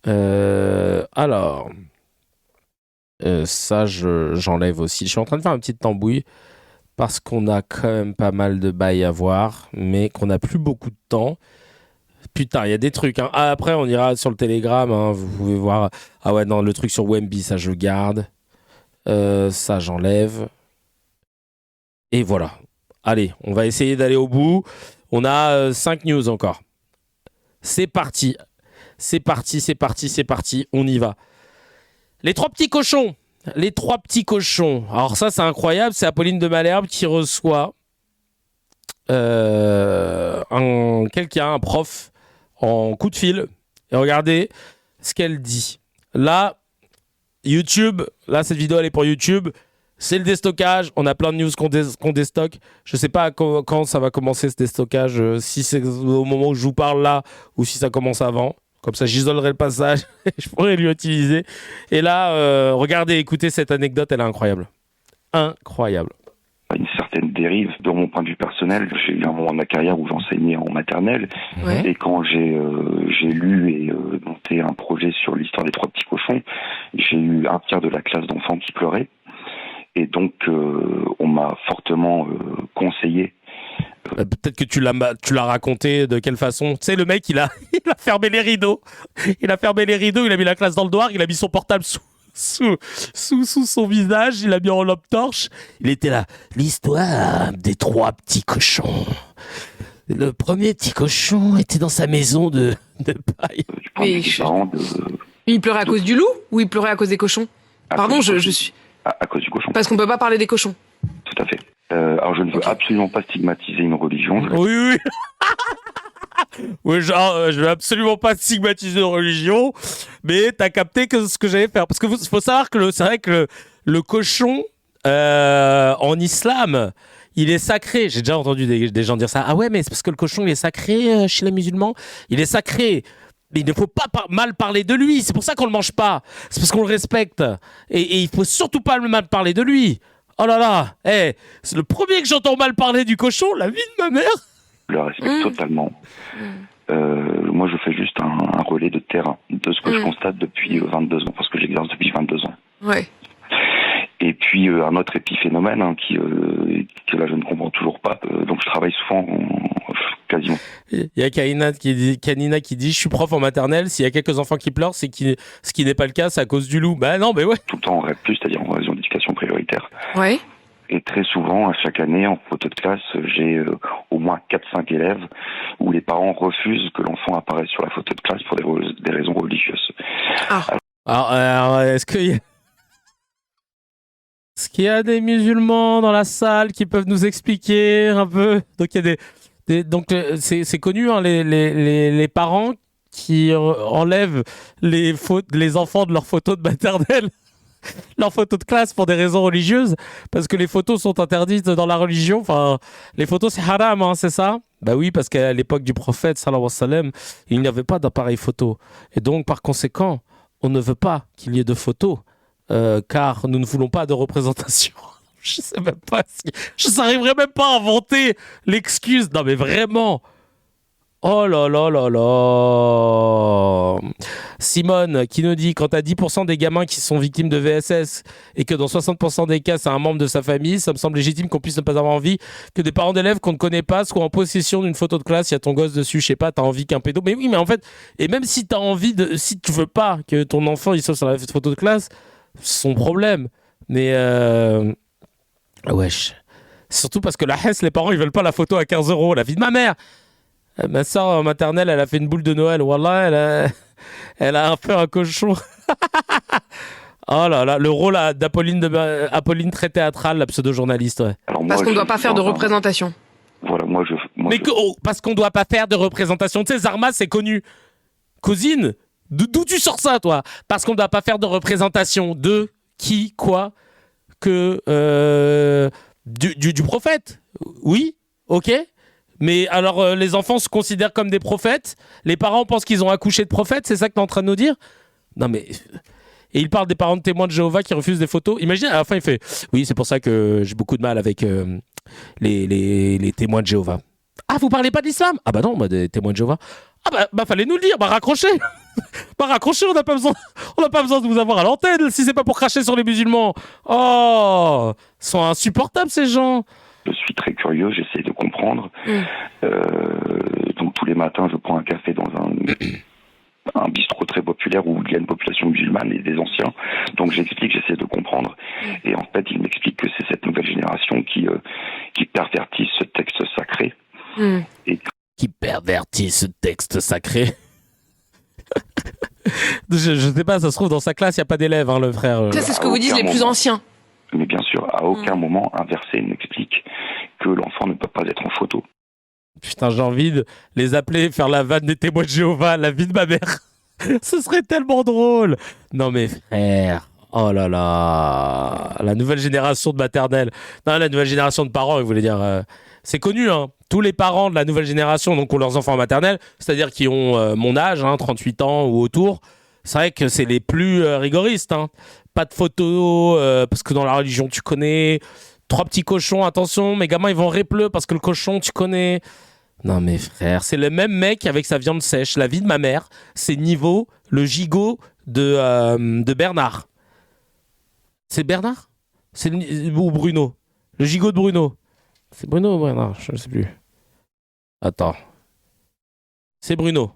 Alors, ça j'enlève aussi. Je suis en train de faire une petite tambouille parce qu'on a quand même pas mal de bails à voir, mais qu'on n'a plus beaucoup de temps. Putain, il y a des trucs. Hein. Ah, après, on ira sur le Telegram. Hein, vous pouvez voir. Ah ouais, non, le truc sur Wemby, ça je garde. Ça j'enlève. Et voilà. Allez, on va essayer d'aller au bout. On a 5 news encore. C'est parti. On y va. Les 3 petits cochons. Alors ça, c'est incroyable. C'est Apolline de Malherbe qui reçoit un prof en coup de fil. Et regardez ce qu'elle dit. Là, YouTube, cette vidéo, elle est pour YouTube. C'est le déstockage. On a plein de news qu'on déstocke. Je sais pas quand ça va commencer ce déstockage. Si c'est au moment où je vous parle là ou si ça commence avant. Comme ça, j'isolerai le passage et je pourrai l'utiliser. Et là, regardez, écoutez cette anecdote, elle est incroyable. Incroyable. Une certaine dérive de mon point de vue personnel. J'ai eu un moment de ma carrière où j'enseignais en maternelle. Ouais. Et quand j'ai lu et monté un projet sur l'histoire des 3 petits cochons, j'ai eu un tiers de la classe d'enfants qui pleurait. Et donc, on m'a fortement conseillé. Peut-être que tu l'as raconté de quelle façon. Tu sais, le mec, il a fermé les rideaux. Il a mis la classe dans le noir, il a mis son portable sous son visage, il a mis en lampe torche. Il était là. L'histoire des 3 petits cochons. Le premier petit cochon était dans sa maison de paille. Il pleurait à cause du loup ou il pleurait à cause des cochons? Pardon, je suis... À cause du cochon. Parce qu'on peut pas parler des cochons. Tout à fait. Alors je ne veux absolument pas stigmatiser une religion. Oui. Oui, genre, je veux absolument pas stigmatiser une religion, mais t'as capté ce que j'allais faire. Parce que faut savoir que c'est vrai que le cochon, en islam, il est sacré. J'ai déjà entendu des gens dire ça. Ah ouais, mais c'est parce que le cochon, il est sacré chez les musulmans. Il est sacré. Mais il ne faut pas mal parler de lui. C'est pour ça qu'on le mange pas. C'est parce qu'on le respecte. Et il faut surtout pas mal parler de lui. Oh là là. C'est le premier que j'entends mal parler du cochon, la vie de ma mère. Je le respecte totalement. Moi, je fais juste un relais de terrain de ce que je constate depuis 22 ans, parce que j'exerce depuis 22 ans. Ouais. Et puis, un autre épiphénomène que là, je ne comprends toujours pas. Donc, je travaille souvent, occasion. Il y a Kanina qui dit, je suis prof en maternelle, s'il y a quelques enfants qui pleurent, ce qui n'est pas le cas, c'est à cause du loup. Bah non, mais ouais. Tout le temps en REP+, c'est-à-dire en raison d'éducation prioritaire. Ouais. Et très souvent, à chaque année, en photo de classe, j'ai au moins 4-5 élèves où les parents refusent que l'enfant apparaisse sur la photo de classe pour des raisons religieuses. Alors, est-ce qu'il y a des musulmans dans la salle qui peuvent nous expliquer un peu? Donc, il y a donc c'est connu, hein, les parents qui enlèvent les enfants de leurs photos de maternelle. Leurs photos de classe pour des raisons religieuses, parce que les photos sont interdites dans la religion. Enfin, les photos c'est haram, hein, c'est ça? Bah oui, parce qu'à l'époque du prophète sallallahu alayhi wa sallam, il n'y avait pas d'appareil photo, et donc par conséquent, on ne veut pas qu'il y ait de photos, car nous ne voulons pas de représentation. Je sais même pas, je n'arriverai même pas à inventer l'excuse. Non mais vraiment. Oh là là là là. Simone qui nous dit, quand t'as 10% des gamins qui sont victimes de VSS et que dans 60% des cas c'est un membre de sa famille, ça me semble légitime qu'on puisse ne pas avoir envie que des parents d'élèves qu'on ne connaît pas soient en possession d'une photo de classe, il y a ton gosse dessus, je sais pas, t'as envie qu'un pédo. Mais oui, mais en fait, et même si t'as envie si tu veux pas que ton enfant il soit sur la photo de classe, c'est son problème. Mais wesh. Surtout parce que la Hesse, les parents ils veulent pas la photo à 15 €, la vie de ma mère. Ma soeur maternelle, elle a fait une boule de Noël. Wallah, elle a fait un cochon. Oh là là, le rôle d'Apolline très théâtrale, la pseudo-journaliste. Ouais. Parce qu'on ne doit pas faire de représentation. Voilà, parce qu'on ne doit pas faire de représentation. Tu sais, Zarma, c'est connu. Cousine, d'où tu sors ça, toi? Parce qu'on ne doit pas faire de représentation de qui, quoi, que du prophète. Oui, ok. Mais alors, les enfants se considèrent comme des prophètes. Les parents pensent qu'ils ont accouché de prophètes. C'est ça que tu es en train de nous dire? Non, mais... Et il parle des parents de témoins de Jéhovah qui refusent des photos. Imagine, à la fin, il fait « Oui, c'est pour ça que j'ai beaucoup de mal avec les témoins de Jéhovah. » Ah, vous parlez pas d'islam? Ah bah non, des témoins de Jéhovah. Ah bah fallait nous le dire. Bah raccrochez. Raccrochez, on n'a pas besoin de vous avoir à l'antenne si c'est pas pour cracher sur les musulmans. Oh, ils sont insupportables, ces gens. Je suis très curieux, j'essaie de comprendre. Donc tous les matins, je prends un café dans un bistrot très populaire où il y a une population musulmane et des anciens. Donc j'explique, j'essaie de comprendre. Et en fait, il m'explique que c'est cette nouvelle génération qui pervertit ce texte sacré. Qui pervertit ce texte sacré. Je sais pas, ça se trouve dans sa classe, il n'y a pas d'élèves, hein, le frère. Ça, c'est ce que vous disent les plus anciens. Mais bien sûr, à aucun moment inversé n'explique que l'enfant ne peut pas être en photo. Putain, j'ai envie de les appeler, faire la vanne des témoins de Jéhovah, la vie de ma mère. Ce serait tellement drôle. Non mais frère, oh là là, la nouvelle génération de maternelle. Non, la nouvelle génération de parents, il voulait dire... c'est connu, hein. Tous les parents de la nouvelle génération, donc ont leurs enfants en maternelle, c'est-à-dire qui ont mon âge, hein, 38 ans ou autour, c'est vrai que c'est les plus rigoristes, hein. Pas de photos, parce que dans la religion, tu connais. 3 petits cochons, attention, mes gamins, ils vont répleu parce que le cochon, tu connais. Non, mais frère, c'est le même mec avec sa viande sèche. La vie de ma mère, c'est niveau le gigot de Bernard. C'est Bernard? Ou Bruno? Le gigot de Bruno. C'est Bruno ou Bernard? Je ne sais plus. Attends. C'est Bruno.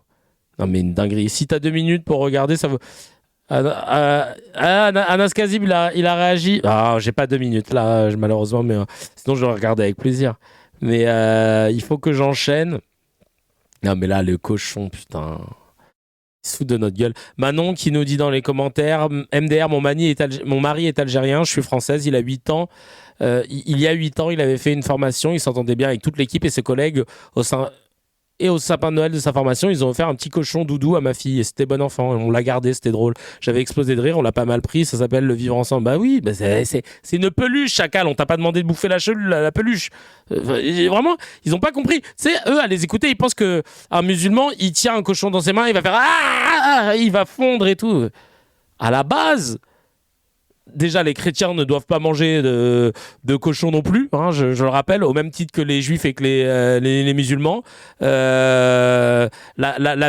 Non, mais une dinguerie. Si t'as 2 minutes pour regarder, ça vaut... Anas Kazib, il a réagi. Ah, j'ai pas 2 minutes là, malheureusement, mais sinon je vais regarder avec plaisir. Mais il faut que j'enchaîne. Non, mais là, le cochon, putain, il se fout de notre gueule. Manon qui nous dit dans les commentaires, MDR, mon mari est algérien, je suis française, il a 8 ans. Il y a 8 ans, il avait fait une formation, il s'entendait bien avec toute l'équipe et ses collègues au sapin de Noël de sa formation, ils ont offert un petit cochon doudou à ma fille et c'était bon enfant. On l'a gardé, c'était drôle. J'avais explosé de rire, on l'a pas mal pris. Ça s'appelle le vivre ensemble. Bah oui, bah c'est une peluche, chacal. On t'a pas demandé de bouffer la peluche. Vraiment, ils ont pas compris. Tu sais, eux, à les écouter, ils pensent que un musulman, il tient un cochon dans ses mains, il va faire il va fondre et tout. À la base, déjà, les chrétiens ne doivent pas manger de cochon non plus, hein, je le rappelle, au même titre que les juifs et que les musulmans. La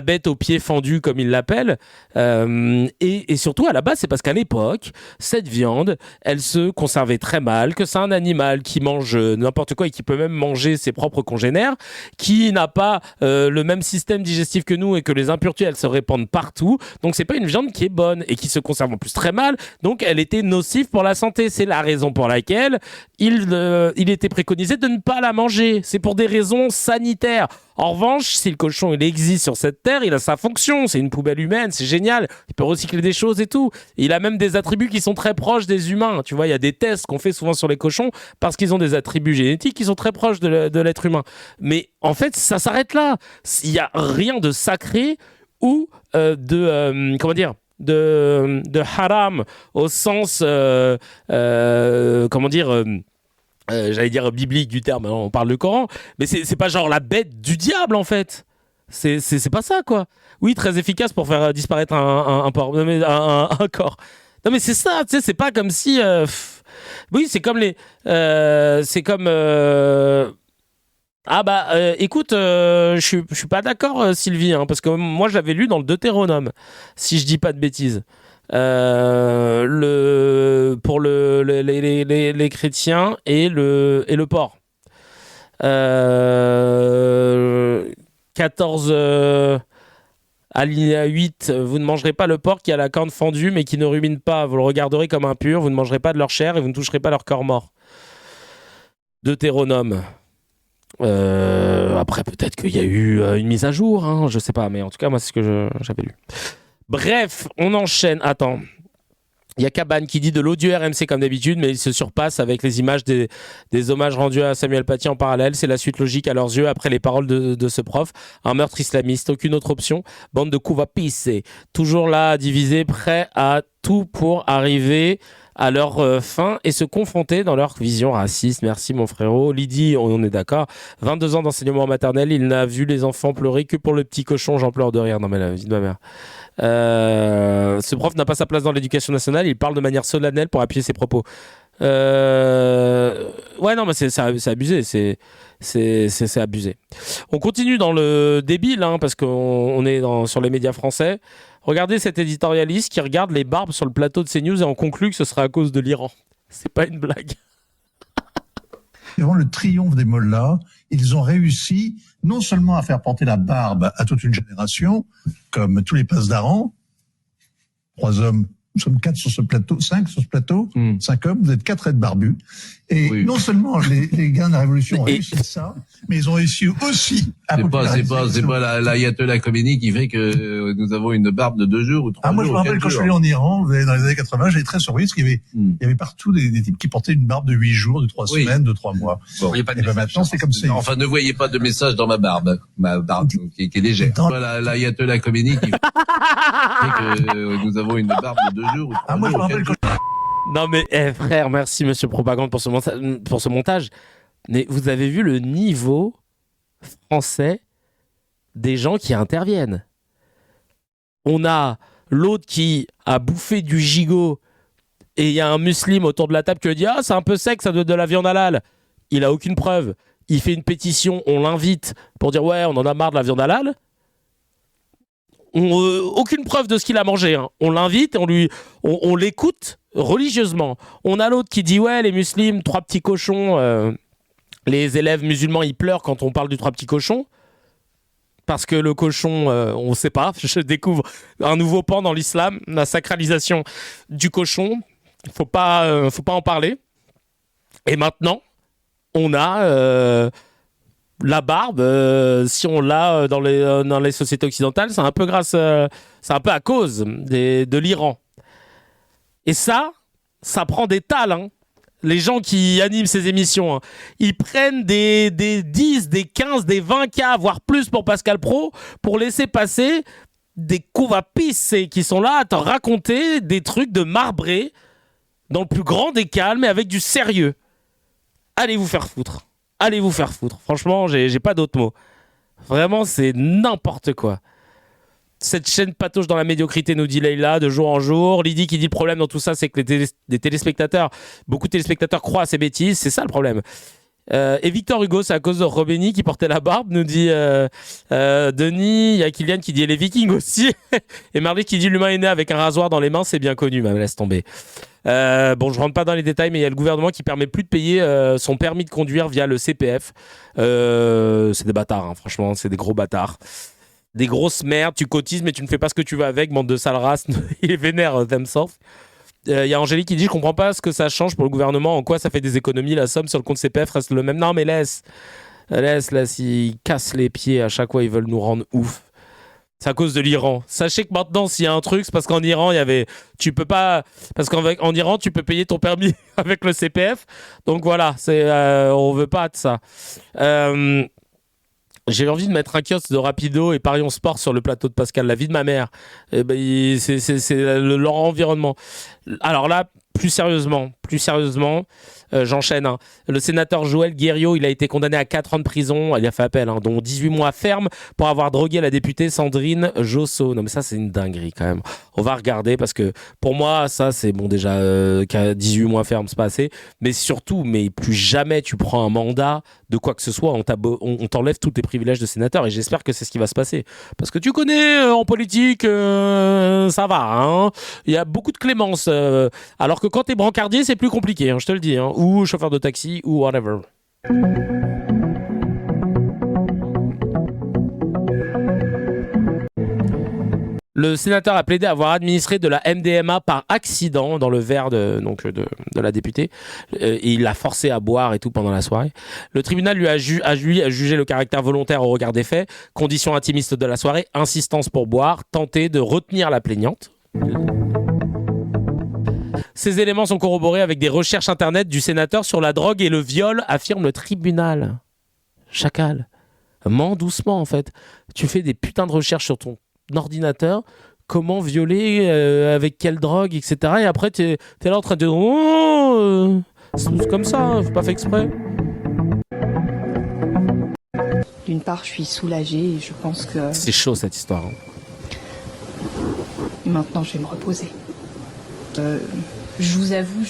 bête aux pieds fendus, comme ils l'appellent. Et surtout, à la base, c'est parce qu'à l'époque, cette viande, elle se conservait très mal, que c'est un animal qui mange n'importe quoi et qui peut même manger ses propres congénères, qui n'a pas le même système digestif que nous et que les impuretés, elles se répandent partout. Donc, c'est pas une viande qui est bonne et qui se conserve en plus très mal. Donc, elle était nocif pour la santé. C'est la raison pour laquelle il était préconisé de ne pas la manger. C'est pour des raisons sanitaires. En revanche, si le cochon il existe sur cette terre, il a sa fonction. C'est une poubelle humaine, c'est génial. Il peut recycler des choses et tout. Et il a même des attributs qui sont très proches des humains. Tu vois, il y a des tests qu'on fait souvent sur les cochons parce qu'ils ont des attributs génétiques qui sont très proches de l'être humain. Mais en fait, ça s'arrête là. Il n'y a rien de sacré ou de haram au sens j'allais dire biblique du terme, on parle du Coran, mais c'est pas genre la bête du diable en fait. C'est pas ça quoi. Oui, très efficace pour faire disparaître un corps. Non mais c'est ça, tu sais, c'est pas comme si oui, c'est comme écoute, je suis pas d'accord, Sylvie, hein, parce que moi je l'avais lu dans le Deutéronome, si je dis pas de bêtises. Pour les chrétiens et le porc. 14 alinéa 8, vous ne mangerez pas le porc qui a la corne fendue mais qui ne rumine pas, vous le regarderez comme impur, vous ne mangerez pas de leur chair et vous ne toucherez pas leur corps mort. Deutéronome. Après peut-être qu'il y a eu une mise à jour, hein, je sais pas, mais en tout cas moi c'est ce que j'avais lu. Bref, on enchaîne. Attends, il y a Cabane qui dit de l'odieux RMC comme d'habitude, mais il se surpasse avec les images des hommages rendus à Samuel Paty en parallèle. C'est la suite logique à leurs yeux après les paroles de ce prof. Un meurtre islamiste, aucune autre option. Bande de coups toujours là à diviser, prêts à tout pour arriver à leur fin et se confronter dans leur vision raciste. Merci mon frérot. Lydie, on est d'accord. 22 ans d'enseignement maternel, il n'a vu les enfants pleurer que pour le petit cochon. J'en pleure de rire. Non mais la vie de ma mère. Ce prof n'a pas sa place dans l'éducation nationale. Il parle de manière solennelle pour appuyer ses propos. Ouais, non mais c'est abusé. C'est abusé. On continue dans le débile, hein, parce qu'on est sur les médias français. Regardez cet éditorialiste qui regarde les barbes sur le plateau de CNews et en conclut que ce sera à cause de l'Iran. C'est pas une blague. Devant le triomphe des mollahs, ils ont réussi non seulement à faire porter la barbe à toute une génération, comme tous les passes d'Aran, 3 hommes, nous sommes 4 sur ce plateau, 5 sur ce plateau, 5 hommes, vous êtes 4 aides barbus. Et oui. Non seulement les gars de la Révolution ont réussi ça, mais ils ont réussi aussi à C'est pas l'ayatollah Khomeini qui fait que nous avons une barbe de 2 jours ou 3 jours. Moi, je me rappelle quand je suis allé en Iran, dans les années 80, j'étais très surpris parce qu'il y avait partout des types qui portaient une barbe de 8 jours, de 3 semaines, de 3 mois. Bon. Et maintenant, c'est comme ça. Enfin, ne voyez pas de message dans ma barbe qui est légère. C'est pas l'ayatollah Khomeini qui fait que nous avons une barbe de 2 jours ou 3 moi, jours. Je me rappelle quand Non mais frère, merci Monsieur Propagande pour ce montage. Mais vous avez vu le niveau français des gens qui interviennent. On a l'autre qui a bouffé du gigot et il y a un musulman autour de la table qui lui dit « Ah, c'est un peu sec, ça doit être de la viande halal ». Il a aucune preuve. Il fait une pétition, on l'invite pour dire « Ouais, on en a marre de la viande halal ». Aucune preuve de ce qu'il a mangé. Hein. On l'invite, on l'écoute religieusement. On a l'autre qui dit ouais, les musulmans, 3 petits cochons. Les élèves musulmans, ils pleurent quand on parle du 3 petits cochons. Parce que le cochon, on ne sait pas. Je découvre un nouveau pan dans l'islam, la sacralisation du cochon. Faut pas en parler. Et maintenant, on a la barbe. Si on l'a dans les sociétés occidentales, c'est un peu c'est un peu à cause de l'Iran. Et ça prend des tales, hein. Les gens qui animent ces émissions, hein. Ils prennent des 10, des 15, des 20 cas, voire plus pour Pascal Praud, pour laisser passer des couvapis qui sont là à te raconter des trucs de marbré dans le plus grand des calmes et avec du sérieux. Allez vous faire foutre. Allez vous faire foutre. Franchement, j'ai pas d'autres mots. Vraiment, c'est n'importe quoi. cette chaîne patauge dans la médiocrité, nous dit Leïla, de jour en jour. Lydie qui dit le problème dans tout ça, c'est que les téléspectateurs, beaucoup de téléspectateurs croient à ces bêtises. C'est ça le problème. Et Victor Hugo, c'est à cause de Robény qui portait la barbe, nous dit Denis. Il y a Kylian qui dit les Vikings aussi. Et Marley qui dit l'humain est né avec un rasoir dans les mains, c'est bien connu, mais laisse tomber. Bon, je rentre pas dans les détails, mais il y a le gouvernement qui permet plus de payer son permis de conduire via le CPF. C'est des bâtards, hein, franchement, c'est des gros bâtards. Des grosses merdes, tu cotises mais tu ne fais pas ce que tu veux avec, bande de sales races. Il est vénère, themselves. Il y a Angélique qui dit je comprends pas ce que ça change pour le gouvernement, en quoi ça fait des économies, la somme sur le compte CPF reste le même. Non mais laisse, ils cassent les pieds à chaque fois, ils veulent nous rendre ouf. C'est à cause de l'Iran. Sachez que maintenant s'il y a un truc, c'est parce qu'en Iran tu peux pas, parce qu'en Iran tu peux payer ton permis avec le CPF. Donc voilà, on veut pas de ça. J'ai envie de mettre un kiosque de Rapido et Parions Sport sur le plateau de Pascal, la vie de ma mère. C'est leur environnement. Alors là, plus sérieusement, j'enchaîne. Hein. Le sénateur Joël Guerriot, il a été condamné à 4 ans de prison, il a fait appel, hein, dont 18 mois ferme pour avoir drogué la députée Sandrine Josso. Non mais ça c'est une dinguerie quand même. On va regarder parce que pour moi ça c'est bon déjà 18 mois ferme c'est pas assez. Mais surtout, mais plus jamais tu prends un mandat de quoi que ce soit, on t'enlève tous tes privilèges de sénateur et j'espère que c'est ce qui va se passer. Parce que tu connais en politique, ça va. Hein. Il y a beaucoup de clémence. Alors que quand t'es brancardier c'est plus compliqué, hein, je te le dis. Hein. Ou chauffeur de taxi, ou whatever. Le sénateur a plaidé à avoir administré de la MDMA par accident dans le verre de la députée. Et il l'a forcé à boire et tout pendant la soirée. Le tribunal lui a jugé le caractère volontaire au regard des faits, conditions intimistes de la soirée, insistance pour boire, tenter de retenir la plaignante. Ces éléments sont corroborés avec des recherches internet du sénateur sur la drogue et le viol, affirme le tribunal. Chacal. Mens doucement en fait. Tu fais des putains de recherches sur ton ordinateur, comment violer, avec quelle drogue, etc. Et après t'es là en train de dire c'est comme ça, hein, j'ai pas fait exprès. D'une part, je suis soulagée et je pense que... C'est chaud cette histoire. Hein. Maintenant, je vais me reposer. Je vous avoue,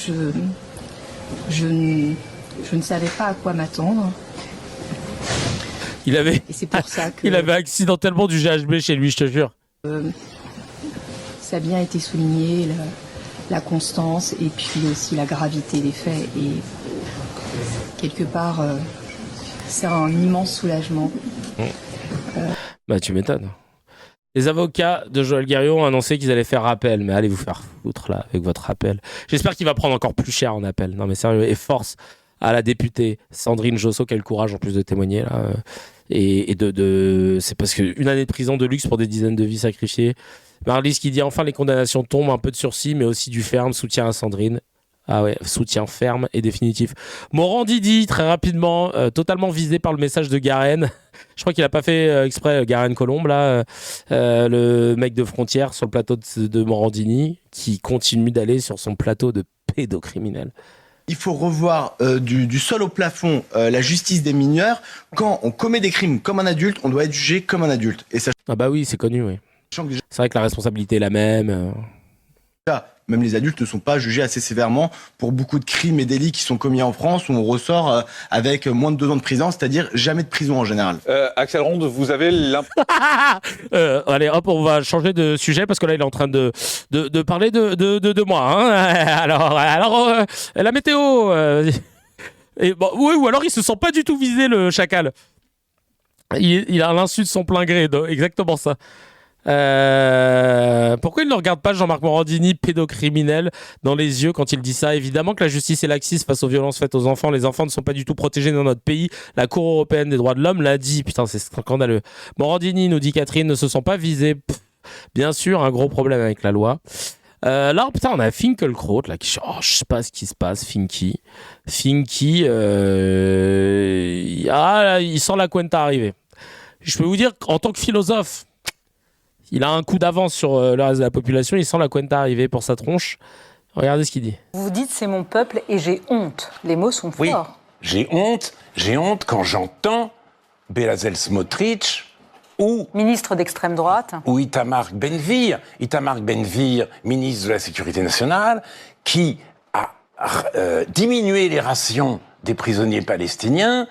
je ne savais pas à quoi m'attendre. Il avait, et c'est pour ça que, il avait accidentellement du GHB chez lui, je te jure. Ça a bien été souligné, la constance et puis aussi la gravité des faits. Et quelque part, c'est un immense soulagement. Bah tu m'étonnes. Les avocats de Joël Guerriot ont annoncé qu'ils allaient faire appel, mais allez vous faire foutre là avec votre appel. J'espère qu'il va prendre encore plus cher en appel. Non mais sérieux, et force à la députée Sandrine Josso, quel courage en plus de témoigner là. Et c'est parce qu'une année de prison de luxe pour des dizaines de vies sacrifiées. Marlise qui dit enfin les condamnations tombent, un peu de sursis, mais aussi du ferme, soutien à Sandrine. Ah ouais, soutien ferme et définitif. Morandi dit très rapidement, totalement visé par le message de Garen. Je crois qu'il a pas fait exprès, Garen Colombe, là, le mec de Frontières sur le plateau de Morandini, qui continue d'aller sur son plateau de pédocriminel. Il faut revoir du sol au plafond la justice des mineurs. Quand on commet des crimes comme un adulte, on doit être jugé comme un adulte. Et ça... Ah bah oui, c'est connu, oui. C'est vrai que la responsabilité est la même. Même les adultes ne sont pas jugés assez sévèrement pour beaucoup de crimes et délits qui sont commis en France où on ressort avec moins de 2 ans de prison, c'est-à-dire jamais de prison en général. Axel Ronde, vous avez allez hop, on va changer de sujet parce que là il est en train de parler de moi. Hein. Alors la météo. Et bon, oui, ou alors il se sent pas du tout visé le chacal. Il a l'insu de son plein gré, exactement ça. Pourquoi il ne regarde pas Jean-Marc Morandini, pédocriminel, dans les yeux quand il dit ça? Évidemment que la justice est laxiste face aux violences faites aux enfants. Les enfants ne sont pas du tout protégés dans notre pays. La Cour européenne des droits de l'homme l'a dit. Putain, c'est scandaleux. Morandini, nous dit Catherine, ne se sent pas visés. Bien sûr, un gros problème avec la loi. Là, putain, on a Finkelkraut, là, qui... Oh, je sais pas ce qui se passe, Finky, il sent la Cuenta arriver. Je peux vous dire qu'en tant que philosophe, il a un coup d'avance sur le reste de la population, il sent la Cuenta arriver pour sa tronche. Regardez ce qu'il dit. Vous dites c'est mon peuple et j'ai honte. Les mots sont forts. J'ai honte quand j'entends Belazel Smotrich Ou ministre d'extrême droite. Ou Itamar Ben-Gvir, ministre de la Sécurité nationale, qui a diminué les rations des prisonniers palestiniens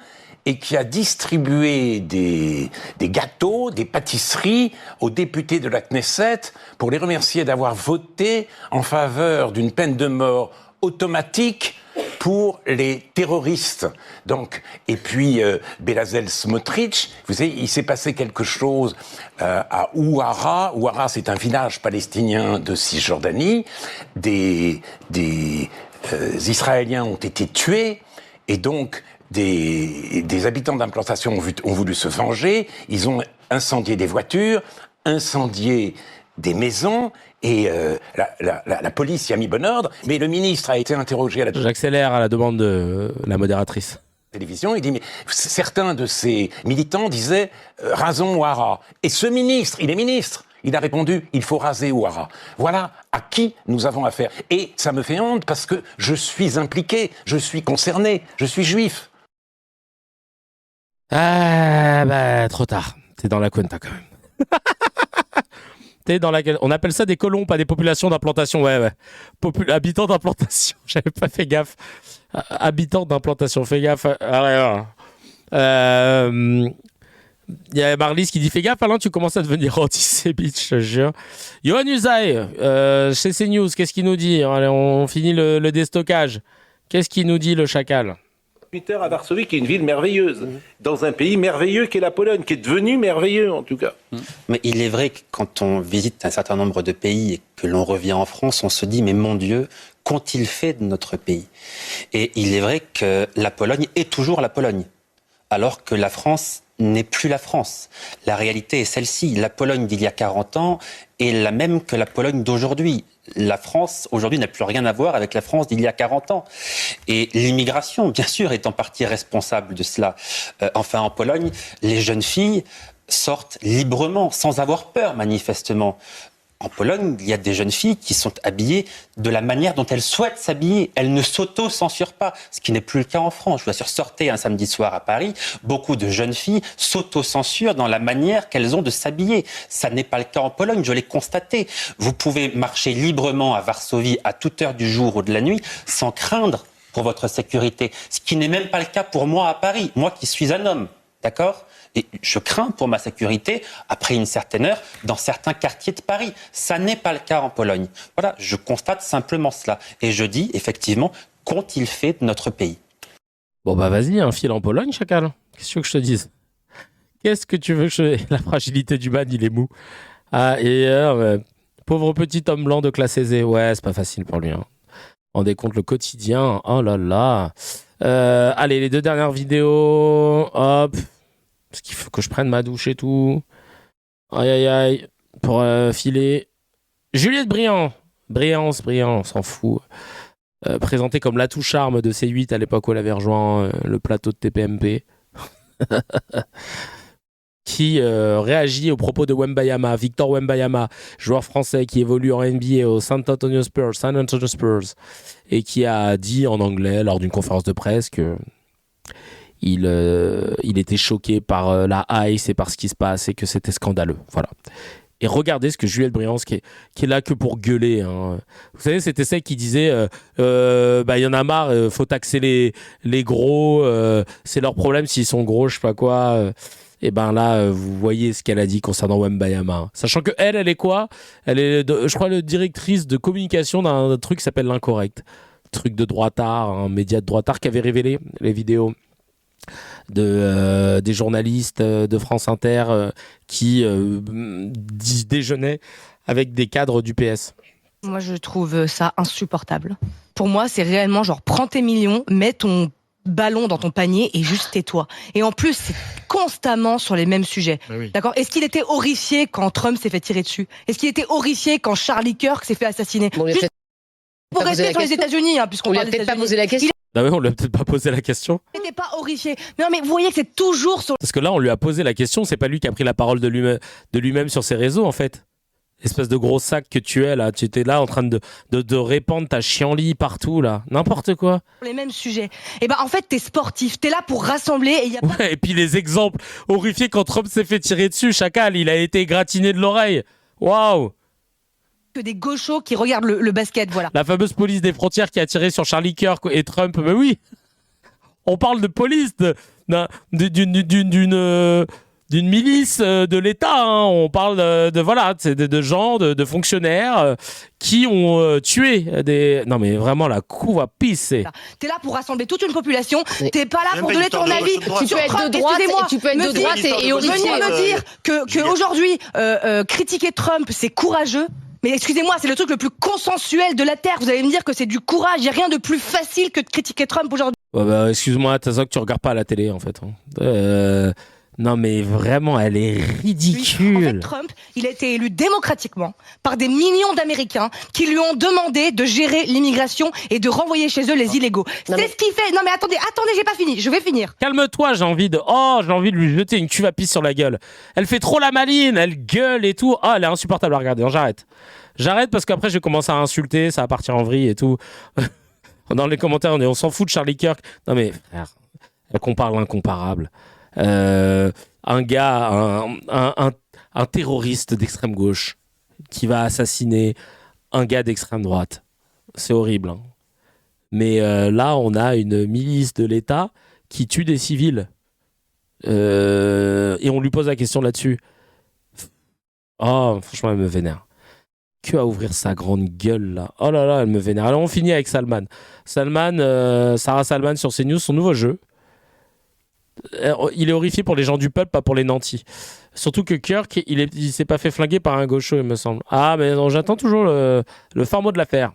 et qui a distribué des gâteaux, des pâtisseries aux députés de la Knesset pour les remercier d'avoir voté en faveur d'une peine de mort automatique pour les terroristes. Donc, et puis Bezalel Smotrich, vous savez, il s'est passé quelque chose à Ouara. Ouara, c'est un village palestinien de Cisjordanie. Des Israéliens ont été tués et donc des habitants d'implantation ont voulu se venger. Ils ont incendié des voitures, incendié des maisons. Et la police y a mis bon ordre, mais le ministre a été interrogé à la J'accélère à la demande de la modératrice. Télévision, il dit, mais certains de ces militants disaient rasons Ouara. Et ce ministre, il est ministre, il a répondu, il faut raser Ouara. Voilà à qui nous avons affaire. Et ça me fait honte parce que je suis impliqué, je suis concerné, je suis juif. Ah, bah, trop tard. T'es dans la cuenta quand même. On appelle ça des colons, pas des populations d'implantation. Ouais. Habitants d'implantation. J'avais pas fait gaffe. Habitants d'implantation, fais gaffe. Il y a Marlise qui dit fais gaffe, Alain, tu commences à devenir antisémite, je te jure. Yohann Usaï, chez CNews, qu'est-ce qu'il nous dit? Allez, on finit le déstockage. Qu'est-ce qu'il nous dit, le chacal? À Varsovie, qui est une ville merveilleuse, dans un pays merveilleux qu'est la Pologne, qui est devenu merveilleux en tout cas. Mais il est vrai que quand on visite un certain nombre de pays et que l'on revient en France, on se dit mais mon Dieu, qu'ont-ils fait de notre pays? Et il est vrai que la Pologne est toujours la Pologne, alors que la France n'est plus la France. La réalité est celle-ci. La Pologne d'il y a 40 ans est la même que la Pologne d'aujourd'hui. La France, aujourd'hui, n'a plus rien à voir avec la France d'il y a 40 ans. Et l'immigration, bien sûr, est en partie responsable de cela. Enfin, en Pologne, les jeunes filles sortent librement, sans avoir peur, manifestement. En Pologne, il y a des jeunes filles qui sont habillées de la manière dont elles souhaitent s'habiller. Elles ne s'auto-censurent pas, ce qui n'est plus le cas en France. Je vous assure, sortez un samedi soir à Paris, beaucoup de jeunes filles s'auto-censurent dans la manière qu'elles ont de s'habiller. Ça n'est pas le cas en Pologne, je l'ai constaté. Vous pouvez marcher librement à Varsovie à toute heure du jour ou de la nuit sans craindre pour votre sécurité. Ce qui n'est même pas le cas pour moi à Paris, moi qui suis un homme, d'accord ? Et je crains pour ma sécurité, après une certaine heure, dans certains quartiers de Paris. Ça n'est pas le cas en Pologne. Voilà, je constate simplement cela. Et je dis, effectivement, qu'ont-ils fait de notre pays? Bon bah vas-y, un fil en Pologne, chacal. Qu'est-ce que tu veux que je te dise? Qu'est-ce que tu veux que je... La fragilité du man, il est mou. Ah, et pauvre petit homme blanc de classe aisée. Ouais, c'est pas facile pour lui. Hein. Rendez compte le quotidien. Oh là là. Allez, les 2 dernières vidéos. Hop. Parce qu'il faut que je prenne ma douche et tout. Aïe aïe aïe. Pour filer. Juliette Briand, on s'en fout. Présentée comme l'atout charme de C8 à l'époque où elle avait rejoint le plateau de TPMP. Qui réagit aux propos de Wembayama, Victor Wembayama, joueur français qui évolue en NBA au San Antonio Spurs, et qui a dit en anglais lors d'une conférence de presse que il était choqué par la ICE et par ce qui se passe et que c'était scandaleux. Voilà. Et regardez ce que Juliette Briand, qui est là que pour gueuler. Hein. Vous savez, c'était celle qui disait y en a marre, faut taxer les gros, c'est leur problème s'ils sont gros, je sais pas quoi. Et ben là, vous voyez ce qu'elle a dit concernant Wembayama. Sachant que elle est quoi? Elle est, je crois, la directrice de communication d'un truc qui s'appelle l'Incorrect. Truc de droitard, un média de droitard qui avait révélé les vidéos des journalistes de France Inter qui déjeunaient avec des cadres du PS. Moi, je trouve ça insupportable. Pour moi, c'est réellement genre, prends tes millions, mets ton ballon dans ton panier et juste tais-toi. Et en plus, c'est constamment sur les mêmes sujets. Oui. D'accord ? Est-ce qu'il était horrifié quand Trump s'est fait tirer dessus ? Est-ce qu'il était horrifié quand Charlie Kirk s'est fait assassiner ? Bon, juste pour rester sur les États-Unis, hein, puisqu'on parle des États-Unis. Pas posé la question. Ah ouais, on lui a peut-être pas posé la question. Il n'était pas horrifié. Non, mais vous voyez que c'est toujours sur... Parce que là, on lui a posé la question, c'est pas lui qui a pris la parole de lui-même sur ses réseaux, en fait. Espèce de gros sac que tu es là, tu étais là en train de répandre ta chienlit partout là, n'importe quoi. Les mêmes sujets. Et en fait t'es sportif, t'es là pour rassembler et et puis les exemples horrifiés quand Trump s'est fait tirer dessus, Chacal, il a été égratigné de l'oreille. Waouh. Que des gauchos qui regardent le basket, voilà. La fameuse police des frontières qui a tiré sur Charlie Kirk et Trump, mais oui. On parle de police, d'une milice de l'État, hein. On parle de gens, de fonctionnaires qui ont tué des... Non mais vraiment la couve à pisser. T'es là pour rassembler toute une population, t'es pas là pour donner ton avis. Tu peux être de droite, et horrifié. Venir me dire que aujourd'hui critiquer Trump c'est courageux. Mais excusez-moi, c'est le truc le plus consensuel de la Terre. Vous allez me dire que c'est du courage. Il n'y a rien de plus facile que de critiquer Trump aujourd'hui. Excuse-moi, t'as ça que tu regardes pas à la télé en fait. Non mais vraiment, elle est ridicule. En fait, Trump, il a été élu démocratiquement par des millions d'Américains qui lui ont demandé de gérer l'immigration et de renvoyer chez eux les illégaux. Ce qu'il fait. Non mais attendez, j'ai pas fini. Je vais finir. Calme-toi, j'ai envie de lui jeter une cuve à pisse sur la gueule. Elle fait trop la maline, elle gueule et tout. Elle est insupportable à regarder. J'arrête parce qu'après je vais commencer à insulter, ça va partir en vrille et tout. Dans les commentaires, on s'en fout de Charlie Kirk. Non mais frère, elle compare l'incomparable. Un gars, un terroriste d'extrême gauche qui va assassiner un gars d'extrême droite. C'est horrible. Hein. Mais là, on a une milice de l'État qui tue des civils. Et on lui pose la question là-dessus. Oh, franchement, elle me vénère. Que à ouvrir sa grande gueule là. Oh là là, elle me vénère. Alors on finit avec Salman. Sarah Salman sur CNews, son nouveau jeu. Il est horrifié pour les gens du peuple, pas pour les nantis. Surtout que Kirk, il s'est pas fait flinguer par un gaucho, il me semble. Ah, mais non, j'attends toujours le fin mot de l'affaire.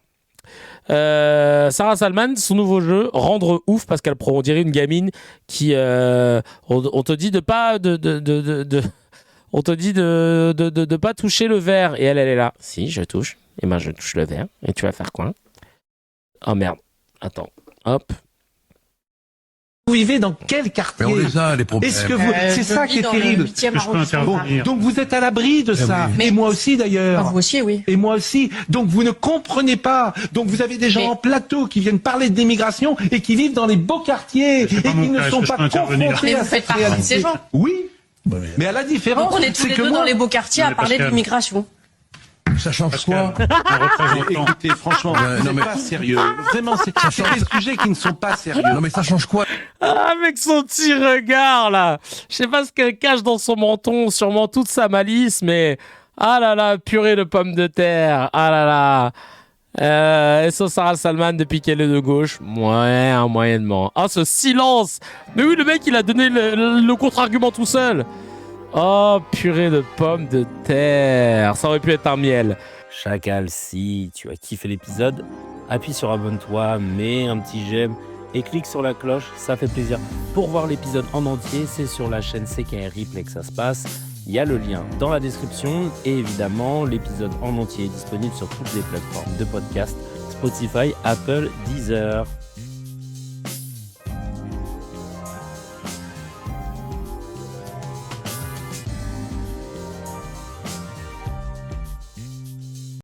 Sarah Salman, son nouveau jeu, rendre ouf, parce qu'elle on dirait une gamine qui... on te dit de pas... on te dit de pas toucher le verre. Et elle est là. Si, je touche. Et moi, je touche le verre. Et tu vas faire quoi? Oh merde. Attends. Hop. Vous vivez dans quel quartier? Mais on les a, les problèmes. Est-ce que c'est ça qui est terrible? Donc vous êtes à l'abri de ça. Mais moi aussi d'ailleurs. Vous aussi, oui. Et moi aussi. Donc vous ne comprenez pas. Donc vous avez des gens en plateau qui viennent parler d'immigration et qui vivent dans les beaux quartiers et qui ne sont pas confrontés à cette réalité. Ces gens. Oui. Mais à la différence, on est tous les deux dans les beaux quartiers à parler d'immigration. Ça change quoi? Écoutez, franchement, c'est pas sérieux. Vraiment, c'est des sujets qui ne sont pas sérieux. Non mais ça change quoi? Avec son petit regard là. Je sais pas ce qu'elle cache dans son menton, sûrement toute sa malice, mais ah là là, purée de pommes de terre. Ah là là. Et ça, Sarah Salman depuis qu'elle est de gauche, moyennement. Ah, ce silence. Mais oui, le mec il a donné le contre-argument tout seul. Oh, purée de pommes de terre. Ça aurait pu être un miel. Chacal, si tu as kiffé l'épisode, appuie sur abonne-toi, mets un petit j'aime et clique sur la cloche, ça fait plaisir. Pour voir l'épisode en entier, c'est sur la chaîne CKR Replay que ça se passe. Il y a le lien dans la description et évidemment, l'épisode en entier est disponible sur toutes les plateformes de podcast, Spotify, Apple, Deezer.